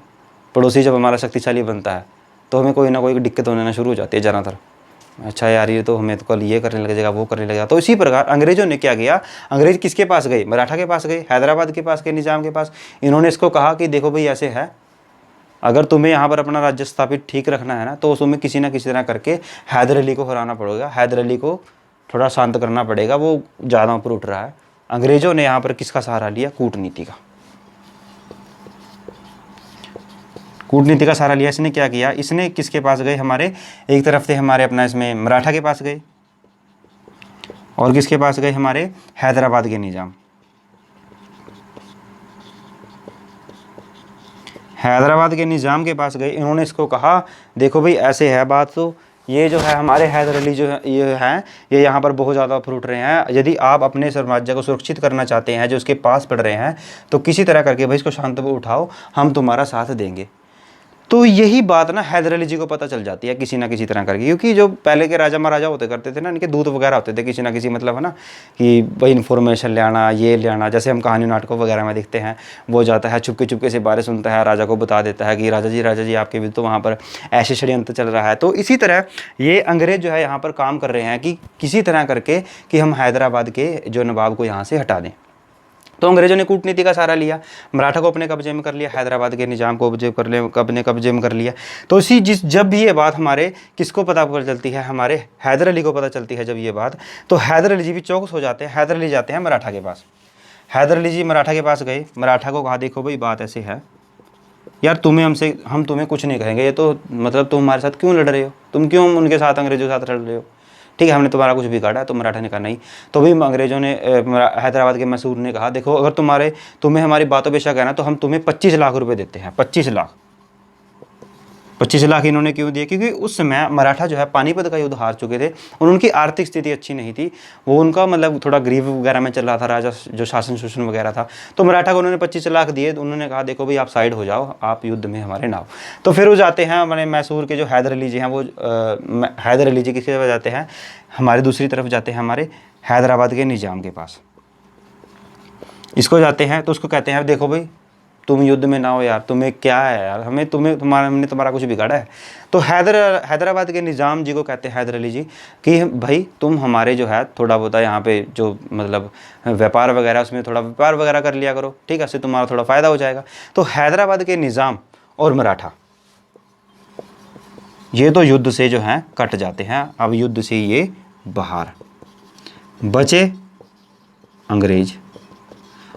पड़ोसी जब हमारा शक्तिशाली बनता है तो हमें कोई ना कोई दिक्कत होने शुरू हो जाती है ज़्यादातर। अच्छा यार, ये तो हमें तो कल ये करने लगेगा, वो करने लगेगा। तो इसी प्रकार अंग्रेज़ों ने क्या किया, अंग्रेज़ किसके पास गए, मराठा के पास गए, हैदराबाद के पास गए, निज़ाम के पास। इन्होंने इसको कहा कि देखो भाई ऐसे है, अगर तुम्हें यहाँ पर अपना राज्य स्थापित ठीक रखना है ना, तो तुम्हें किसी ना किसी तरह करके हैदर अली को हराना पड़ेगा, हैदर अली को थोड़ा शांत करना पड़ेगा, वो ज़्यादा ऊपर उठ रहा है। अंग्रेज़ों ने यहाँ पर किसका सहारा लिया, कूटनीति का, कूटनीति का सहारा लिया। इसने क्या किया, इसने किसके पास गए, हमारे एक तरफ थे हमारे अपना इसमें मराठा के पास गए और किसके पास गए, हमारे हैदराबाद के निज़ाम, हैदराबाद के निज़ाम के पास गए। इन्होंने इसको कहा देखो भाई ऐसे है बात, तो ये जो है हमारे हैदर अली जो है ये यहाँ पर बहुत ज़्यादा फ्रूट रहे हैं, यदि आप अपने साम्राज्य को सुरक्षित करना चाहते हैं जो उसके पास पड़ रहे हैं, तो किसी तरह करके भाई इसको शांत उठाओ, हम तुम्हारा साथ देंगे। तो यही बात ना हैदर अली जी को पता चल जाती है किसी ना किसी तरह करके, क्योंकि जो पहले के राजा महाराजा होते करते थे ना, इनके दूत वगैरह होते थे किसी ना किसी, मतलब है ना, कि भाई इन्फॉर्मेशन ले आना, ये ले आना। जैसे हम कहानी नाटकों वगैरह में देखते हैं, वो जाता है चुपके चुपके से बातें सुनता है, राजा को बता देता है कि राजा जी आपके भी तो वहाँ पर ऐसे षड्यंत्र चल रहा है। तो इसी तरह ये अंग्रेज़ जो है यहाँ पर काम कर रहे हैं कि किसी तरह करके कि हम हैदराबाद के जो नवाब को यहाँ से हटा दें। तो अंग्रेज़ों ने कूटनीति का सहारा लिया, मराठा को अपने कब्जे में कर लिया, हैदराबाद के निज़ाम को अपने कब्जे में कर लिया। तो जब भी ये बात हमारे किसको पता चलती है, हमारे हैदर अली को पता चलती है जब ये बात, तो हैदर अली जी भी चौकस हो जाते हैं। हैदर अली जाते हैं मराठा के पास, हैदर अली जी मराठा के पास गए, मराठा को कहा देखो भाई बात ऐसे है यार, हम तुम्हें कुछ नहीं कहेंगे, ये तो मतलब तुम हमारे साथ क्यों लड़ रहे हो, तुम क्यों उनके साथ अंग्रेज़ों के साथ लड़ रहे हो, ठीक है, हमने तुम्हारा कुछ बिगाड़ा है। तो मराठा ने कहा नहीं। तो भी अंग्रेज़ों ने हैदराबाद के मैसूर ने कहा देखो अगर तुम्हें हमारी बातों पे शक है ना, तो हम तुम्हें 25 लाख रुपए देते हैं। 25 लाख इन्होंने क्यों दिए, क्योंकि उस समय मराठा जो है पानीपत का युद्ध हार चुके थे और उनकी आर्थिक स्थिति अच्छी नहीं थी, वो उनका मतलब थोड़ा गरीब वगैरह में चल रहा था, राजा जो शासन वगैरह था। तो मराठा को उन्होंने 25 लाख दिए, तो उन्होंने कहा देखो भाई आप साइड हो जाओ, आप युद्ध में हमारे ना हो। तो फिर वो जाते हैं हमारे मैसूर के जो हैदर अली जी हैं, वो हैदर अली जी किसके तरफ जाते हैं, हमारे दूसरी तरफ जाते हैं हमारे हैदराबाद के निज़ाम के पास। इसको जाते हैं तो उसको कहते हैं देखो भाई तुम युद्ध में ना हो यार, तुम्हें क्या है यार, हमने तुम्हारा कुछ बिगाड़ा है। तो हैदराबाद के निज़ाम जी को कहते हैं, हैदर अली जी, कि भाई तुम हमारे जो है थोड़ा बहुत यहाँ पे जो मतलब व्यापार वगैरह, उसमें थोड़ा व्यापार वगैरह कर लिया करो, ठीक है, इससे तुम्हारा थोड़ा फ़ायदा हो जाएगा। तो हैदराबाद के निज़ाम और मराठा ये तो युद्ध से जो हैं कट जाते हैं। अब युद्ध से ये बाहर बचे अंग्रेज।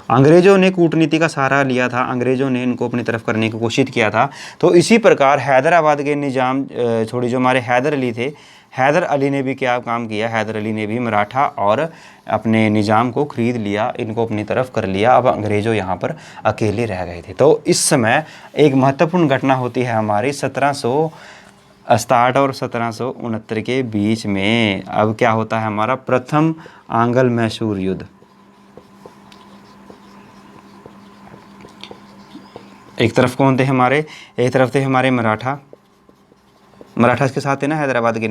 अंग्रेज़ों ने कूटनीति का सहारा लिया था, अंग्रेज़ों ने इनको अपनी तरफ करने की कोशिश किया था। तो इसी प्रकार हैदराबाद के निज़ाम जो हमारे हैदर अली थे, हैदर अली ने भी क्या काम किया, हैदर अली ने भी मराठा और अपने निज़ाम को ख़रीद लिया, इनको अपनी तरफ कर लिया। अब अंग्रेज़ों यहाँ पर अकेले रह गए थे। तो इस समय एक महत्वपूर्ण घटना होती है हमारी 1760 और 1769 के बीच में। अब क्या होता है, हमारा प्रथम आंग्ल मैसूर युद्ध। एक तरफ कौन थे हमारे, एक तरफ थे हमारे मराठा इसके साथ थे ना हैदराबाद के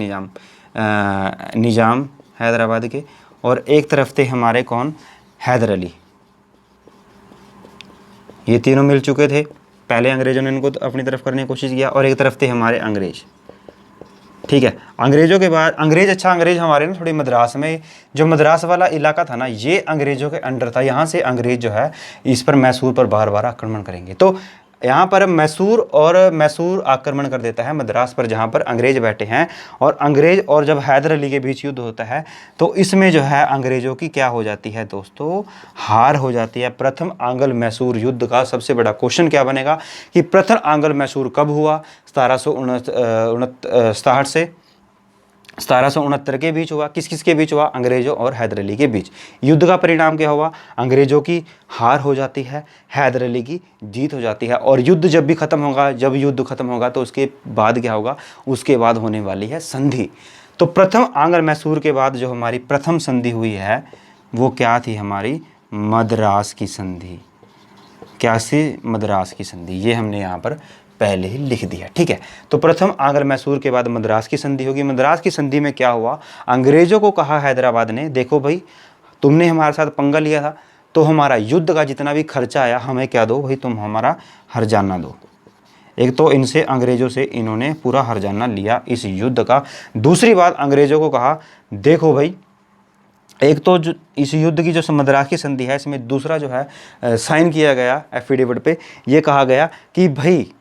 निज़ाम हैदराबाद के, और एक तरफ थे हमारे कौन, हैदर अली। ये तीनों मिल चुके थे, पहले अंग्रेज़ों ने इनको अपनी तरफ करने की कोशिश किया, और एक तरफ थे हमारे अंग्रेज़, ठीक है। अंग्रेज़ों के बाद अंग्रेज़ हमारे ना थोड़ी मद्रास में, जो मद्रास वाला इलाका था ना, ये अंग्रेज़ों के अंडर था। यहाँ से अंग्रेज़ जो है इस पर मैसूर पर बार बार आक्रमण करेंगे। तो यहाँ पर मैसूर आक्रमण कर देता है मद्रास पर, जहाँ पर अंग्रेज़ बैठे हैं। और अंग्रेज़ और जब हैदर अली के बीच युद्ध होता है तो इसमें जो है अंग्रेज़ों की क्या हो जाती है दोस्तों, हार हो जाती है। प्रथम आंग्ल मैसूर युद्ध का सबसे बड़ा क्वेश्चन क्या बनेगा कि प्रथम आंग्ल मैसूर कब हुआ, 1767 से 1769 के बीच हुआ। किस किस के बीच हुआ, अंग्रेज़ों और हैदर अली के बीच। युद्ध का परिणाम क्या हुआ, अंग्रेज़ों की हार हो जाती है, हैदर अली की जीत हो जाती है। और युद्ध जब युद्ध ख़त्म होगा तो उसके बाद क्या होगा, उसके बाद होने वाली है संधि। तो प्रथम आंग्ल मैसूर के बाद जो हमारी प्रथम संधि हुई है वो क्या थी, हमारी मद्रास की संधि। क्या सी, मद्रास की संधि। ये हमने यहाँ पर पहले ही लिख दिया, ठीक है। तो प्रथम आंग्ल मैसूर के बाद मद्रास की संधि होगी। मद्रास की संधि में क्या हुआ, अंग्रेज़ों को कहा हैदराबाद ने, देखो भाई तुमने हमारे साथ पंगा लिया था, तो हमारा युद्ध का जितना भी खर्चा आया हमें क्या दो भाई, तुम हमारा हर्जाना दो। एक तो इनसे, अंग्रेज़ों से इन्होंने पूरा हर्जाना लिया इस युद्ध का। दूसरी बात, अंग्रेज़ों को कहा देखो भाई, एक तो जो इस युद्ध की जो मद्रास की संधि है, इसमें दूसरा जो है साइन किया गया एफिडेविट पे, ये कहा गया कि भाई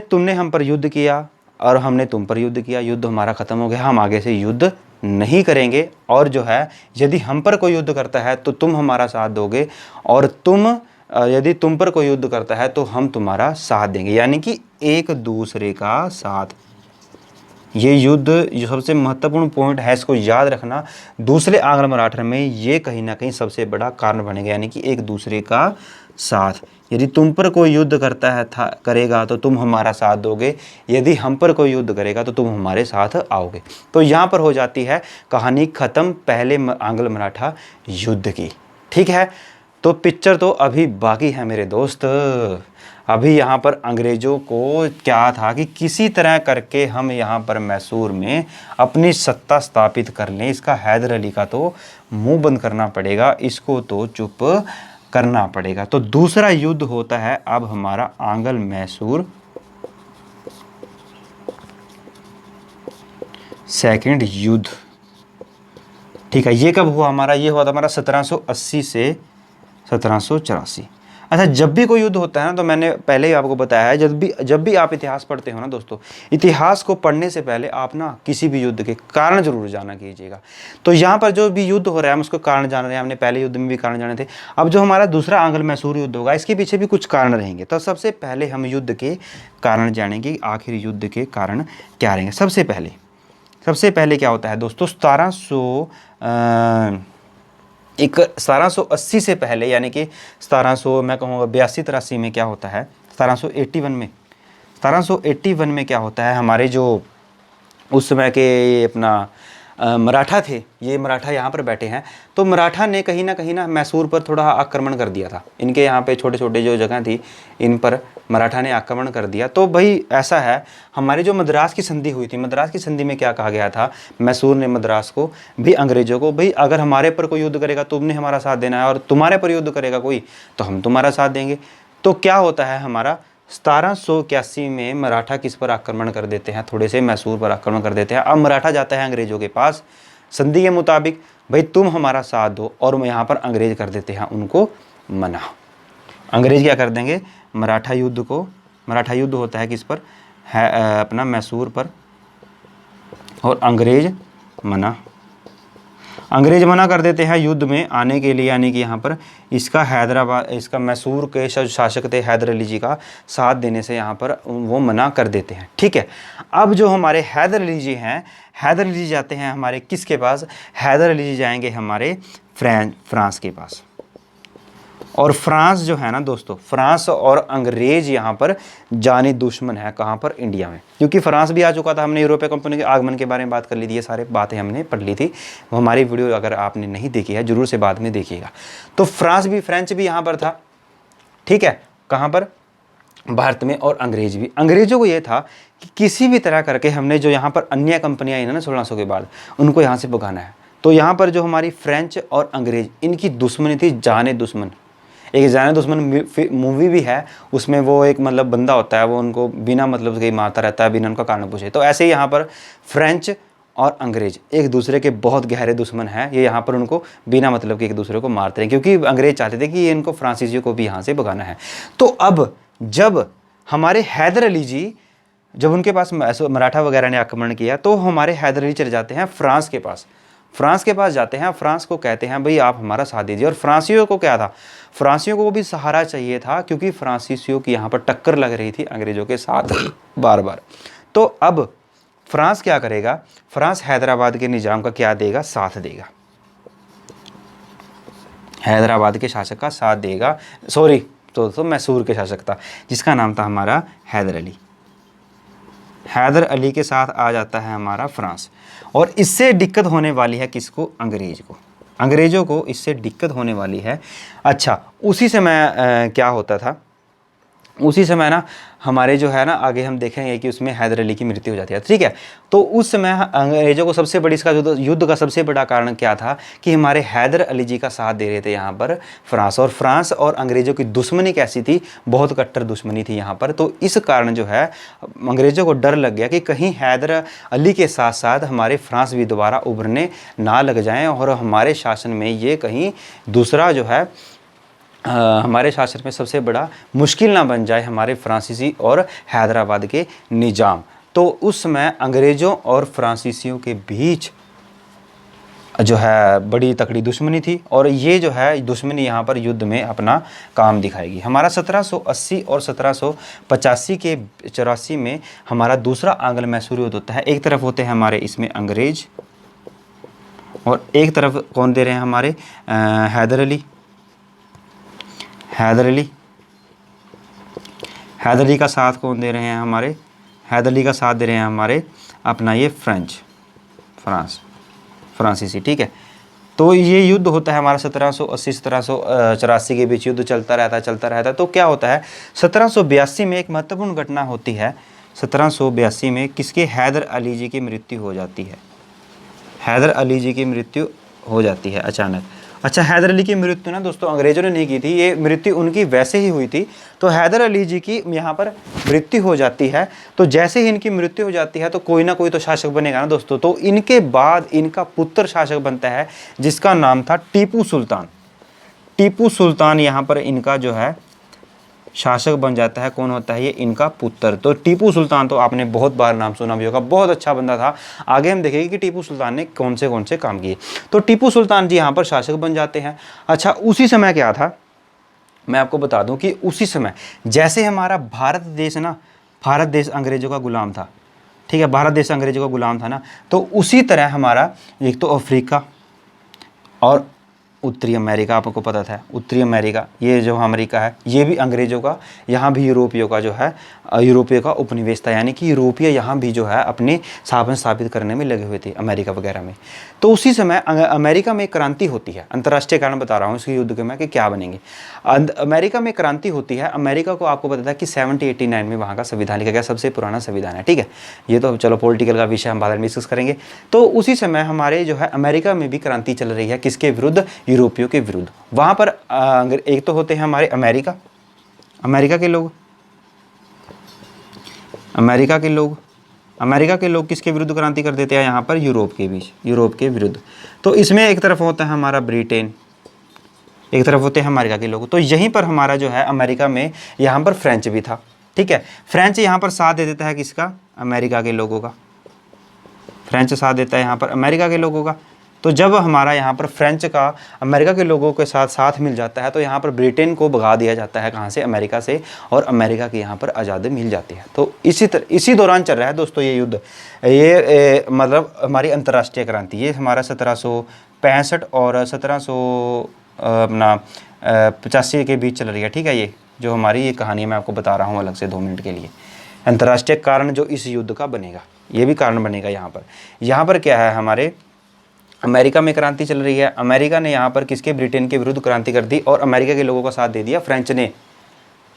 तुमने हम पर युद्ध किया और हमने तुम पर युद्ध किया, युद्ध हमारा ख़त्म हो गया, हम आगे से युद्ध नहीं करेंगे। और जो है यदि हम पर कोई युद्ध करता है तो तुम हमारा साथ दोगे, और यदि तुम पर कोई युद्ध करता है तो हम तुम्हारा साथ देंगे, यानी कि एक दूसरे का साथ। ये युद्ध जो सबसे महत्वपूर्ण पॉइंट है, इसको याद रखना। दूसरे आंग्ल मराठा में ये कहीं ना कहीं सबसे बड़ा कारण बनेगा, यानी कि एक दूसरे का साथ। यदि तुम पर कोई युद्ध करेगा तो तुम हमारा साथ दोगे, यदि हम पर कोई युद्ध करेगा तो तुम हमारे साथ आओगे। तो यहाँ पर हो जाती है कहानी ख़त्म पहले आंग्ल मराठा युद्ध की, ठीक है। तो पिक्चर तो अभी बाकी है मेरे दोस्त। अभी यहाँ पर अंग्रेज़ों को क्या था कि किसी तरह करके हम यहाँ पर मैसूर में अपनी सत्ता स्थापित कर लें। इसका हैदर अली का तो मुंह बंद करना पड़ेगा, इसको तो चुप करना पड़ेगा। तो दूसरा युद्ध होता है अब हमारा आंग्ल मैसूर सेकंड युद्ध, ठीक है। ये कब हुआ हमारा, ये हुआ था हमारा 1780 से 1784। अच्छा, जब भी कोई युद्ध होता है ना, तो मैंने पहले ही आपको बताया है, जब भी आप इतिहास पढ़ते हो ना दोस्तों, इतिहास को पढ़ने से पहले आप ना किसी भी युद्ध के कारण जरूर जाना कीजिएगा। तो यहाँ पर जो भी युद्ध हो रहा है हम उसको कारण जान रहे हैं, हमने पहले युद्ध में भी कारण जाने थे। अब जो हमारा दूसरा आंग्ल मैसूर युद्ध होगा, इसके पीछे भी कुछ कारण रहेंगे। तो सबसे पहले हम युद्ध के कारण जानेंगे, आखिर युद्ध के कारण क्या रहेंगे। सबसे पहले क्या होता है दोस्तों, 1780 से पहले, यानी कि 1700 मैं कहूँगा 82-83 में क्या होता है, 1781 में क्या होता है, हमारे जो उस समय के अपना मराठा थे, ये मराठा यहाँ पर बैठे हैं। तो मराठा ने कहीं ना मैसूर पर थोड़ा आक्रमण कर दिया था। इनके यहाँ पे छोटे छोटे जो जगह थी, इन पर मराठा ने आक्रमण कर दिया। तो भाई ऐसा है, हमारी जो मद्रास की संधि हुई थी, मद्रास की संधि में क्या कहा गया था, मैसूर ने मद्रास को भी, अंग्रेज़ों को, भाई अगर हमारे पर कोई युद्ध करेगा तुमने हमारा साथ देना है, और तुम्हारे पर युद्ध करेगा कोई तो हम तुम्हारा साथ देंगे। तो क्या होता है हमारा 1781 में मराठा किस पर आक्रमण कर देते हैं, थोड़े से मैसूर पर आक्रमण कर देते हैं। अब मराठा जाता है अंग्रेजों के पास संधि के मुताबिक, भाई तुम हमारा साथ दो, और यहाँ पर अंग्रेज कर देते हैं उनको मना। अंग्रेज क्या कर देंगे, मराठा युद्ध होता है किस पर, है अपना मैसूर पर, और अंग्रेज मना कर देते हैं युद्ध में आने के लिए, यानी कि यहाँ पर इसका मैसूर के शासक थे हैदर अली जी का साथ देने से यहाँ पर वो मना कर देते हैं। ठीक है, अब जो हमारे हैदर अली जी हैं, हैदर अली जी जाते हैं हमारे किसके पास, हैदर अली जी जाएंगे हमारे फ्रांस के पास। और फ्रांस जो है ना दोस्तों, फ्रांस और अंग्रेज यहाँ पर जानी दुश्मन है, कहाँ पर, इंडिया में, क्योंकि फ्रांस भी आ चुका था। हमने यूरोपीय कंपनी के आगमन के बारे में बात कर ली थी, ये सारे बातें हमने पढ़ ली थी। वो हमारी वीडियो अगर आपने नहीं देखी है जरूर से बाद में देखिएगा। तो फ्रेंच भी यहाँ पर था, ठीक है, कहाँ पर, भारत में। और अंग्रेजों को ये था कि किसी भी तरह करके हमने जो यहाँ पर अन्य कंपनियाँ आई ना 1600 के बाद, उनको यहाँ से भगाना है। तो यहाँ पर जो हमारी फ्रेंच और अंग्रेज, इनकी दुश्मनी थी जाने दुश्मन। एक जाने दुश्मन मूवी भी है, उसमें वो एक मतलब बंदा होता है, वो उनको बिना मतलब के मारता रहता है, बिना उनका कारण पूछे। तो ऐसे ही यहाँ पर फ्रेंच और अंग्रेज एक दूसरे के बहुत गहरे दुश्मन हैं। ये यहाँ पर उनको बिना मतलब के एक दूसरे को मारते हैं, क्योंकि अंग्रेज चाहते थे कि ये इनको फ्रांसीसियों को भी यहाँ से भगाना है। तो अब जब हमारे हैदर अली जी, जब उनके पास मराठा वगैरह ने आक्रमण किया, तो हमारे हैदर अली चले जाते हैं फ्रांस के पास जाते हैं। फ्रांस को कहते हैं भाई आप हमारा साथ दीजिए। और फ्रांसीसियों को क्या था, फ्रांसीसियों को भी सहारा चाहिए था, क्योंकि फ्रांसीसियों की यहाँ पर टक्कर लग रही थी अंग्रेजों के साथ बार बार। तो अब फ्रांस क्या करेगा, फ्रांस हैदराबाद के निजाम का क्या देगा, साथ देगा, हैदराबाद के शासक का साथ देगा। सॉरी, तो मैसूर के शासक था, जिसका नाम था हमारा हैदर अली। हैदर अली के साथ आ जाता है हमारा फ्रांस, और इससे दिक्कत होने वाली है किसको, अंग्रेजों को इससे दिक्कत होने वाली है। अच्छा, उसी समय क्या होता था, उसी समय ना हमारे जो है ना, आगे हम देखेंगे कि उसमें हैदर अली की मृत्यु हो जाती है। ठीक है, तो उस समय अंग्रेजों को सबसे बड़ी, इसका युद्ध का सबसे बड़ा कारण क्या था कि हमारे हैदर अली जी का साथ दे रहे थे यहाँ पर फ्रांस और अंग्रेजों की दुश्मनी कैसी थी, बहुत कट्टर दुश्मनी थी यहाँ पर। तो इस कारण जो है अंग्रेजों को डर लग गया कि कहीं हैदर अली के साथ साथ हमारे फ्रांस भी दोबारा उभरने ना लग जाएँ, और हमारे शासन में ये कहीं दूसरा जो है हमारे शासन में सबसे बड़ा मुश्किल ना बन जाए हमारे फ्रांसीसी और हैदराबाद के निजाम। तो उस समय अंग्रेज़ों और फ्रांसीसियों के बीच जो है बड़ी तकड़ी दुश्मनी थी, और ये जो है दुश्मनी यहाँ पर युद्ध में अपना काम दिखाएगी। हमारा 1780 और 1785 के 84 में हमारा दूसरा आंग्ल मैसूर युद्ध होता है। एक तरफ होते हैं हमारे इसमें अंग्रेज, और एक तरफ कौन दे रहे हैं हमारे हैदर अली का साथ कौन दे रहे हैं हमारे, हैदर अली का साथ दे रहे हैं हमारे अपना ये फ्रांसीसी। ठीक है, तो ये युद्ध होता है हमारा 1780 1784 के बीच युद्ध चलता रहता है। तो क्या होता है 1782 में एक महत्वपूर्ण घटना होती है। 1782 में किसके, हैदर अली जी की मृत्यु हो जाती है। हैदर अली जी की मृत्यु हो जाती है अचानक। अच्छा, हैदर अली की मृत्यु ना दोस्तों अंग्रेजों ने नहीं की थी, ये मृत्यु उनकी वैसे ही हुई थी। तो हैदर अली जी की यहाँ पर मृत्यु हो जाती है। तो जैसे ही इनकी मृत्यु हो जाती है तो कोई ना कोई तो शासक बनेगा ना दोस्तों। तो इनके बाद इनका पुत्र शासक बनता है, जिसका नाम था टीपू सुल्तान यहाँ पर इनका जो है शासक बन जाता है। कौन होता है ये, इनका पुत्र। तो टीपू सुल्तान तो आपने बहुत बार नाम सुना भी होगा, बहुत अच्छा बंदा था। आगे हम देखेंगे कि टीपू सुल्तान ने कौन से काम किए। तो टीपू सुल्तान जी यहाँ पर शासक बन जाते हैं। अच्छा, उसी समय क्या था, मैं आपको बता दूं कि उसी समय जैसे हमारा भारत देश अंग्रेजों का गुलाम था। ठीक है, भारत देश अंग्रेजों का गुलाम था ना, तो उसी तरह हमारा एक तो अफ्रीका और उत्तरी अमेरिका, आपको पता था उत्तरी अमेरिका, ये जो अमेरिका है ये भी अंग्रेज़ों का, यहाँ भी यूरोपियों का जो है यूरोपियों का उपनिवेश था। यानी कि यूरोपीय यहाँ भी जो है अपने शासन स्थापित करने में लगे हुए थे अमेरिका वगैरह में। तो उसी समय अमेरिका में क्रांति होती है, अंतर्राष्ट्रीय कारण बता रहा हूँ इसके युद्ध के मैं कि क्या बनेंगे। अमेरिका में क्रांति होती है। अमेरिका को आपको पता था कि 1789 में वहाँ का संविधान लिखा गया, सबसे पुराना संविधान है। ठीक है, ये तो चलो पॉलिटिकल का विषय हम बाद में डिस्कस करेंगे। तो उसी समय हमारे जो है अमेरिका में भी क्रांति चल रही है, किसके विरुद्ध, यूरोपियों के विरुद्ध। वहाँ पर एक तो होते हैं हमारे अमेरिका, अमेरिका के लोग, अमेरिका के लोग किसके विरुद्ध क्रांति कर देते हैं यहाँ पर? यूरोप के बीच, यूरोप के विरुद्ध। तो इसमें एक तरफ होता है हमारा ब्रिटेन, एक तरफ होते हैं अमेरिका के लोग। तो यहीं पर हमारा जो है अमेरिका में यहाँ पर फ्रेंच भी था, ठीक है। फ्रेंच यहाँ पर साथ दे देता है किसका? अमेरिका के लोगों का। फ्रेंच साथ देता है यहाँ पर अमेरिका के लोगों का। तो जब हमारा यहाँ पर फ्रेंच का अमेरिका के लोगों के साथ साथ मिल जाता है तो यहाँ पर ब्रिटेन को भगा दिया जाता है, कहाँ से? अमेरिका से, और अमेरिका की यहाँ पर आज़ादी मिल जाती है। तो इसी दौरान चल रहा है दोस्तों ये युद्ध, ये मतलब हमारी अंतर्राष्ट्रीय क्रांति। ये हमारा 1765 और 1785 के बीच चल रही है, ठीक है। ये जो हमारी ये कहानी मैं आपको बता रहा हूँ अलग से 2 मिनट के लिए। अंतर्राष्ट्रीय कारण जो इस युद्ध का बनेगा, ये भी कारण बनेगा यहाँ पर क्या है? हमारे अमेरिका में क्रांति चल रही है। अमेरिका ने यहाँ पर किसके? ब्रिटेन के विरुद्ध क्रांति कर दी और अमेरिका के लोगों का साथ दे दिया फ्रेंच ने।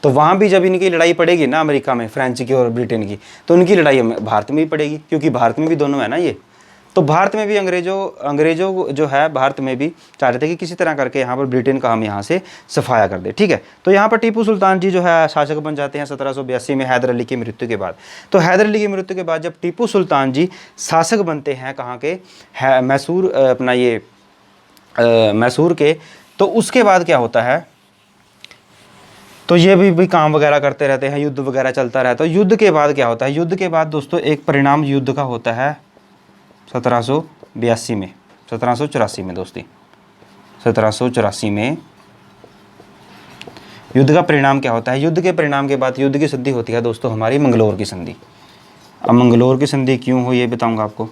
तो वहाँ भी जब इनकी लड़ाई पड़ेगी ना, अमेरिका में फ्रेंच की और ब्रिटेन की, तो उनकी लड़ाई भारत में भी पड़ेगी, क्योंकि भारत में भी दोनों है ना ये। तो भारत में भी अंग्रेजों जो है भारत में भी चाह रहे थे कि किसी तरह करके यहाँ पर ब्रिटेन का हम यहाँ से सफाया कर दे, ठीक है। तो यहाँ पर टीपू सुल्तान जी जो है शासक बन जाते हैं 1782 में हैदर अली की मृत्यु के बाद। तो हैदर अली की मृत्यु के बाद जब टीपू सुल्तान जी शासक बनते हैं कहाँ के? मैसूर, अपना ये मैसूर के। तो उसके बाद क्या होता है? तो ये भी काम वगैरह करते रहते हैं, युद्ध वगैरह चलता रहता है। तो युद्ध के बाद क्या होता है? युद्ध के बाद दोस्तों एक परिणाम युद्ध का होता है 1782 में, 1784 में दोस्ती, 1784 में युद्ध का परिणाम क्या होता है? युद्ध के परिणाम के बाद युद्ध की संधि होती है दोस्तों हमारी मंगलोर की संधि। अब मंगलोर की संधि क्यों हुई ये बताऊंगा आपको।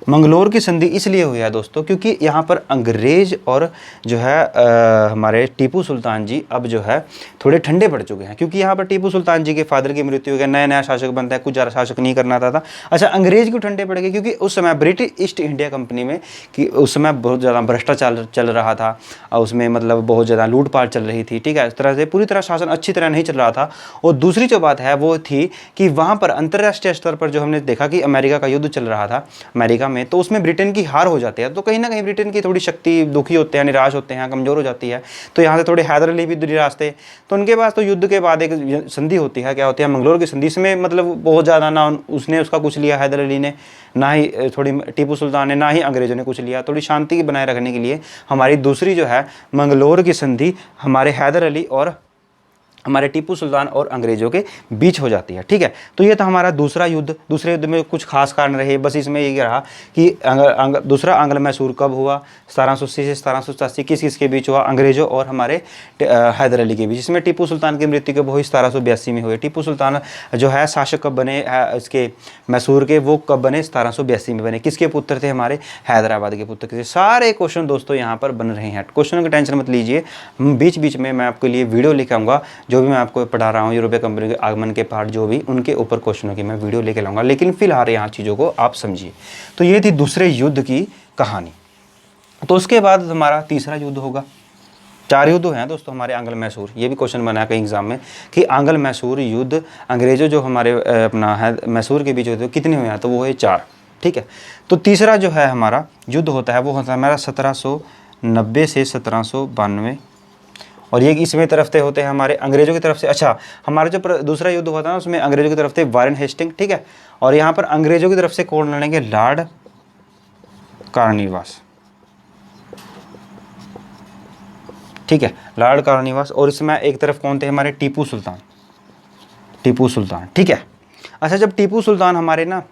मंगलोर की संधि इसलिए हुई है दोस्तों क्योंकि यहाँ पर अंग्रेज और जो है हमारे टीपू सुल्तान जी अब जो है थोड़े ठंडे पड़ चुके हैं, क्योंकि यहाँ पर टीपू सुल्तान जी के फादर की मृत्यु हो गई, नया शासक बनता है, कुछ ज़्यादा शासक नहीं करना था। अच्छा, अंग्रेज क्यों ठंडे पड़ गए? क्योंकि उस समय ब्रिटिश ईस्ट इंडिया कंपनी में कि उस समय बहुत ज़्यादा भ्रष्टाचार चल रहा था, और उसमें मतलब बहुत ज़्यादा लूटपाट चल रही थी, ठीक है। इस तरह से पूरी तरह शासन अच्छी तरह नहीं चल रहा था। और दूसरी जो बात है वो थी कि वहाँ पर अंतर्राष्ट्रीय स्तर पर जो हमने देखा कि अमेरिका का युद्ध चल रहा था अमेरिका में, तो उसमें ब्रिटेन की हार हो जाती है। तो कहीं ना कहीं ब्रिटेन की थोड़ी शक्ति दुखी होते हैं, निराश होते हैं, कमज़ोर हो जाती है। तो यहाँ से थोड़े हैदर अली भी निराश थे। तो उनके पास तो युद्ध के बाद एक संधि होती है, क्या होती है? मंगलोर की संधि। इसमें मतलब बहुत ज़्यादा ना उसने उसका कुछ लिया हैदर अली ने, ना ही थोड़ी टीपू सुल्तान ने, ना ही अंग्रेज़ों ने कुछ लिया। थोड़ी शांति बनाए रखने के लिए हमारी दूसरी जो है मंगलोर की संधि हमारे हैदर अली और हमारे टीपू सुल्तान और अंग्रेजों के बीच हो जाती है, ठीक है। तो ये था हमारा दूसरा युद्ध। दूसरे युद्ध में कुछ खास कारण रहे, बस इसमें ये रहा कि दूसरा आंग्ल मैसूर कब हुआ? 1780 से 1787 किस के बीच हुआ? अंग्रेजों और हमारे हैदर अली के बीच। इसमें टीपू सुल्तान की मृत्यु कब हुई? 1782 में हुई। टीपू सुल्तान जो है शासक कब बने इसके मैसूर के? वो कब बने? 1782 में बने। किसके पुत्र थे? हमारे हैदराबाद के पुत्र थे। सारे क्वेश्चन दोस्तों यहाँ पर बन रहे हैं। क्वेश्चन की टेंशन मत लीजिए, बीच बीच में मैं आपके लिए वीडियो लेकर आऊँगा। जो भी मैं आपको पढ़ा रहा हूँ यूरोपीय कंपनी के आगमन के पार्ट जो भी, उनके ऊपर क्वेश्चनों की मैं वीडियो लेके लाऊंगा। लेकिन फिलहाल यहाँ चीज़ों को आप समझिए। तो ये थी दूसरे युद्ध की कहानी। तो उसके बाद हमारा तीसरा युद्ध होगा। 4 युद्ध हैं दोस्तों हमारे आंग्ल मैसूर। ये भी क्वेश्चन बना है कई एग्जाम में कि आंग्ल मैसूर युद्ध अंग्रेजों जो हमारे अपना है मैसूर के बीच होते हैं कितने हुए हैं? तो वो है 4, ठीक है। तो तीसरा जो है हमारा युद्ध होता है वो होता है हमारा 1790 से 1792, और ये इसमें तरफ से होते हैं हमारे अंग्रेजों की तरफ से। अच्छा, हमारा जो दूसरा युद्ध हुआ था ना उसमें अंग्रेजों की तरफ से वारेन हेस्टिंग, ठीक है। और यहाँ पर अंग्रेजों की तरफ से कौन लड़ेंगे? लॉर्ड कॉर्नवालिस, ठीक है, लॉर्ड कॉर्नवालिस। और इसमें एक तरफ कौन थे? हमारे टीपू सुल्तान, ठीक है। अच्छा, जब टीपू सुल्तान हमारे ना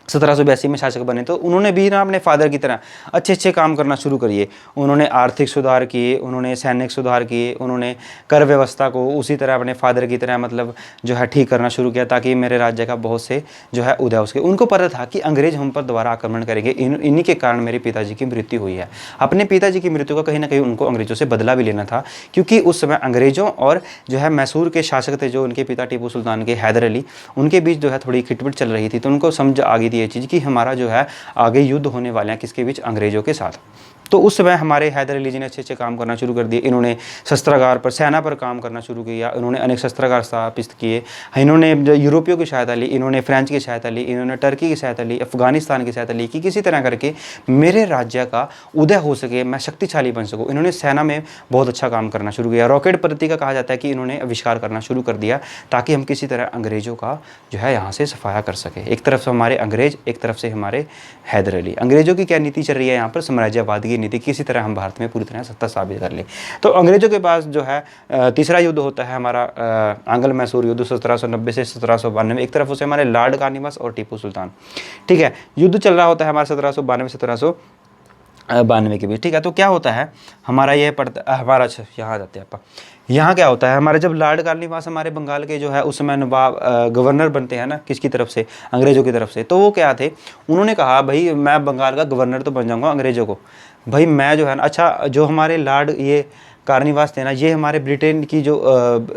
1782 में शासक बने तो उन्होंने भी ना अपने फादर की तरह अच्छे काम करना शुरू करिए। उन्होंने आर्थिक सुधार किए, उन्होंने सैनिक सुधार किए, उन्होंने कर व्यवस्था को उसी तरह अपने फादर की तरह मतलब जो है ठीक करना शुरू किया, ताकि मेरे राज्य का बहुत से जो है उदय हो सके। उनको पता था कि अंग्रेज हम पर दोबारा आक्रमण करेंगे, इन्हीं के कारण मेरे पिताजी की मृत्यु हुई है। अपने पिताजी की मृत्यु का कहीं ना कहीं उनको अंग्रेजों से बदला भी लेना था, क्योंकि उस समय अंग्रेजों और जो है मैसूर के शासक थे जो उनके पिता टीपू सुल्तान के हैदर अली, उनके बीच जो है थोड़ी खिटपिट चल रही थी। तो उनको समझ आ गई थी ये चीज़ कि हमारा जो है आगे युद्ध होने वाले हैं किसके बीच? अंग्रेजों के साथ। तो उस समय हमारे हैदर अली जी ने अच्छे अच्छे काम करना शुरू कर दिए। इन्होंने शस्त्रागार पर, सेना पर काम करना शुरू किया, इन्होंने अनेक शस्त्रागार स्थापित किए। इन्होंने जो यूरोपियों की सहायता ली, इन्होंने फ्रेंच की सहायता ली, इन्होंने टर्की की सहायता ली, अफगानिस्तान की सहायता ली कि किसी तरह करके मेरे राज्य का उदय हो सके, मैं शक्तिशाली बन सकूँ। इन्होंने सेना में बहुत अच्छा काम करना शुरू किया। रॉकेट पद्धति का कहा जाता है कि इन्होंने आविष्कार करना शुरू कर दिया ताकि हम किसी तरह अंग्रेज़ों का जो है यहाँ से सफाया कर सके। एक तरफ से हमारे अंग्रेज, एक तरफ से हमारे हैदर अली। अंग्रेज़ों की क्या नीति चल रही है यहाँ पर? साम्राज्यवाद की नीति, किसी तरह हम भारत में पूरी तरह सत्ता साबित कर ले। तो अंग्रेज़ों के पास जो है तीसरा युद्ध होता है हमारा आंग्ल मैसूर युद्ध 1790 से 1792। एक तरफ उसे हमारे लॉर्ड कार्निवास और टीपू सुल्तान, ठीक है, युद्ध चल रहा होता है हमारा 1792 से 1792 के बीच, ठीक है। तो क्या होता है हमारा ये पड़ता हमारा, यहाँ आ जाते हैं आप। यहाँ क्या होता है हमारे, जब लॉर्ड कार्निवास हमारे बंगाल के जो है उस समय नवाब गवर्नर बनते हैं ना, किसकी तरफ से? अंग्रेज़ों की तरफ से। तो वो क्या थे, उन्होंने कहा भाई मैं बंगाल का गवर्नर तो बन जाऊँगा अंग्रेज़ों को, भाई मैं जो है ना, अच्छा जो हमारे लॉर्ड ये कार्निवास थे ना, ये हमारे ब्रिटेन की जो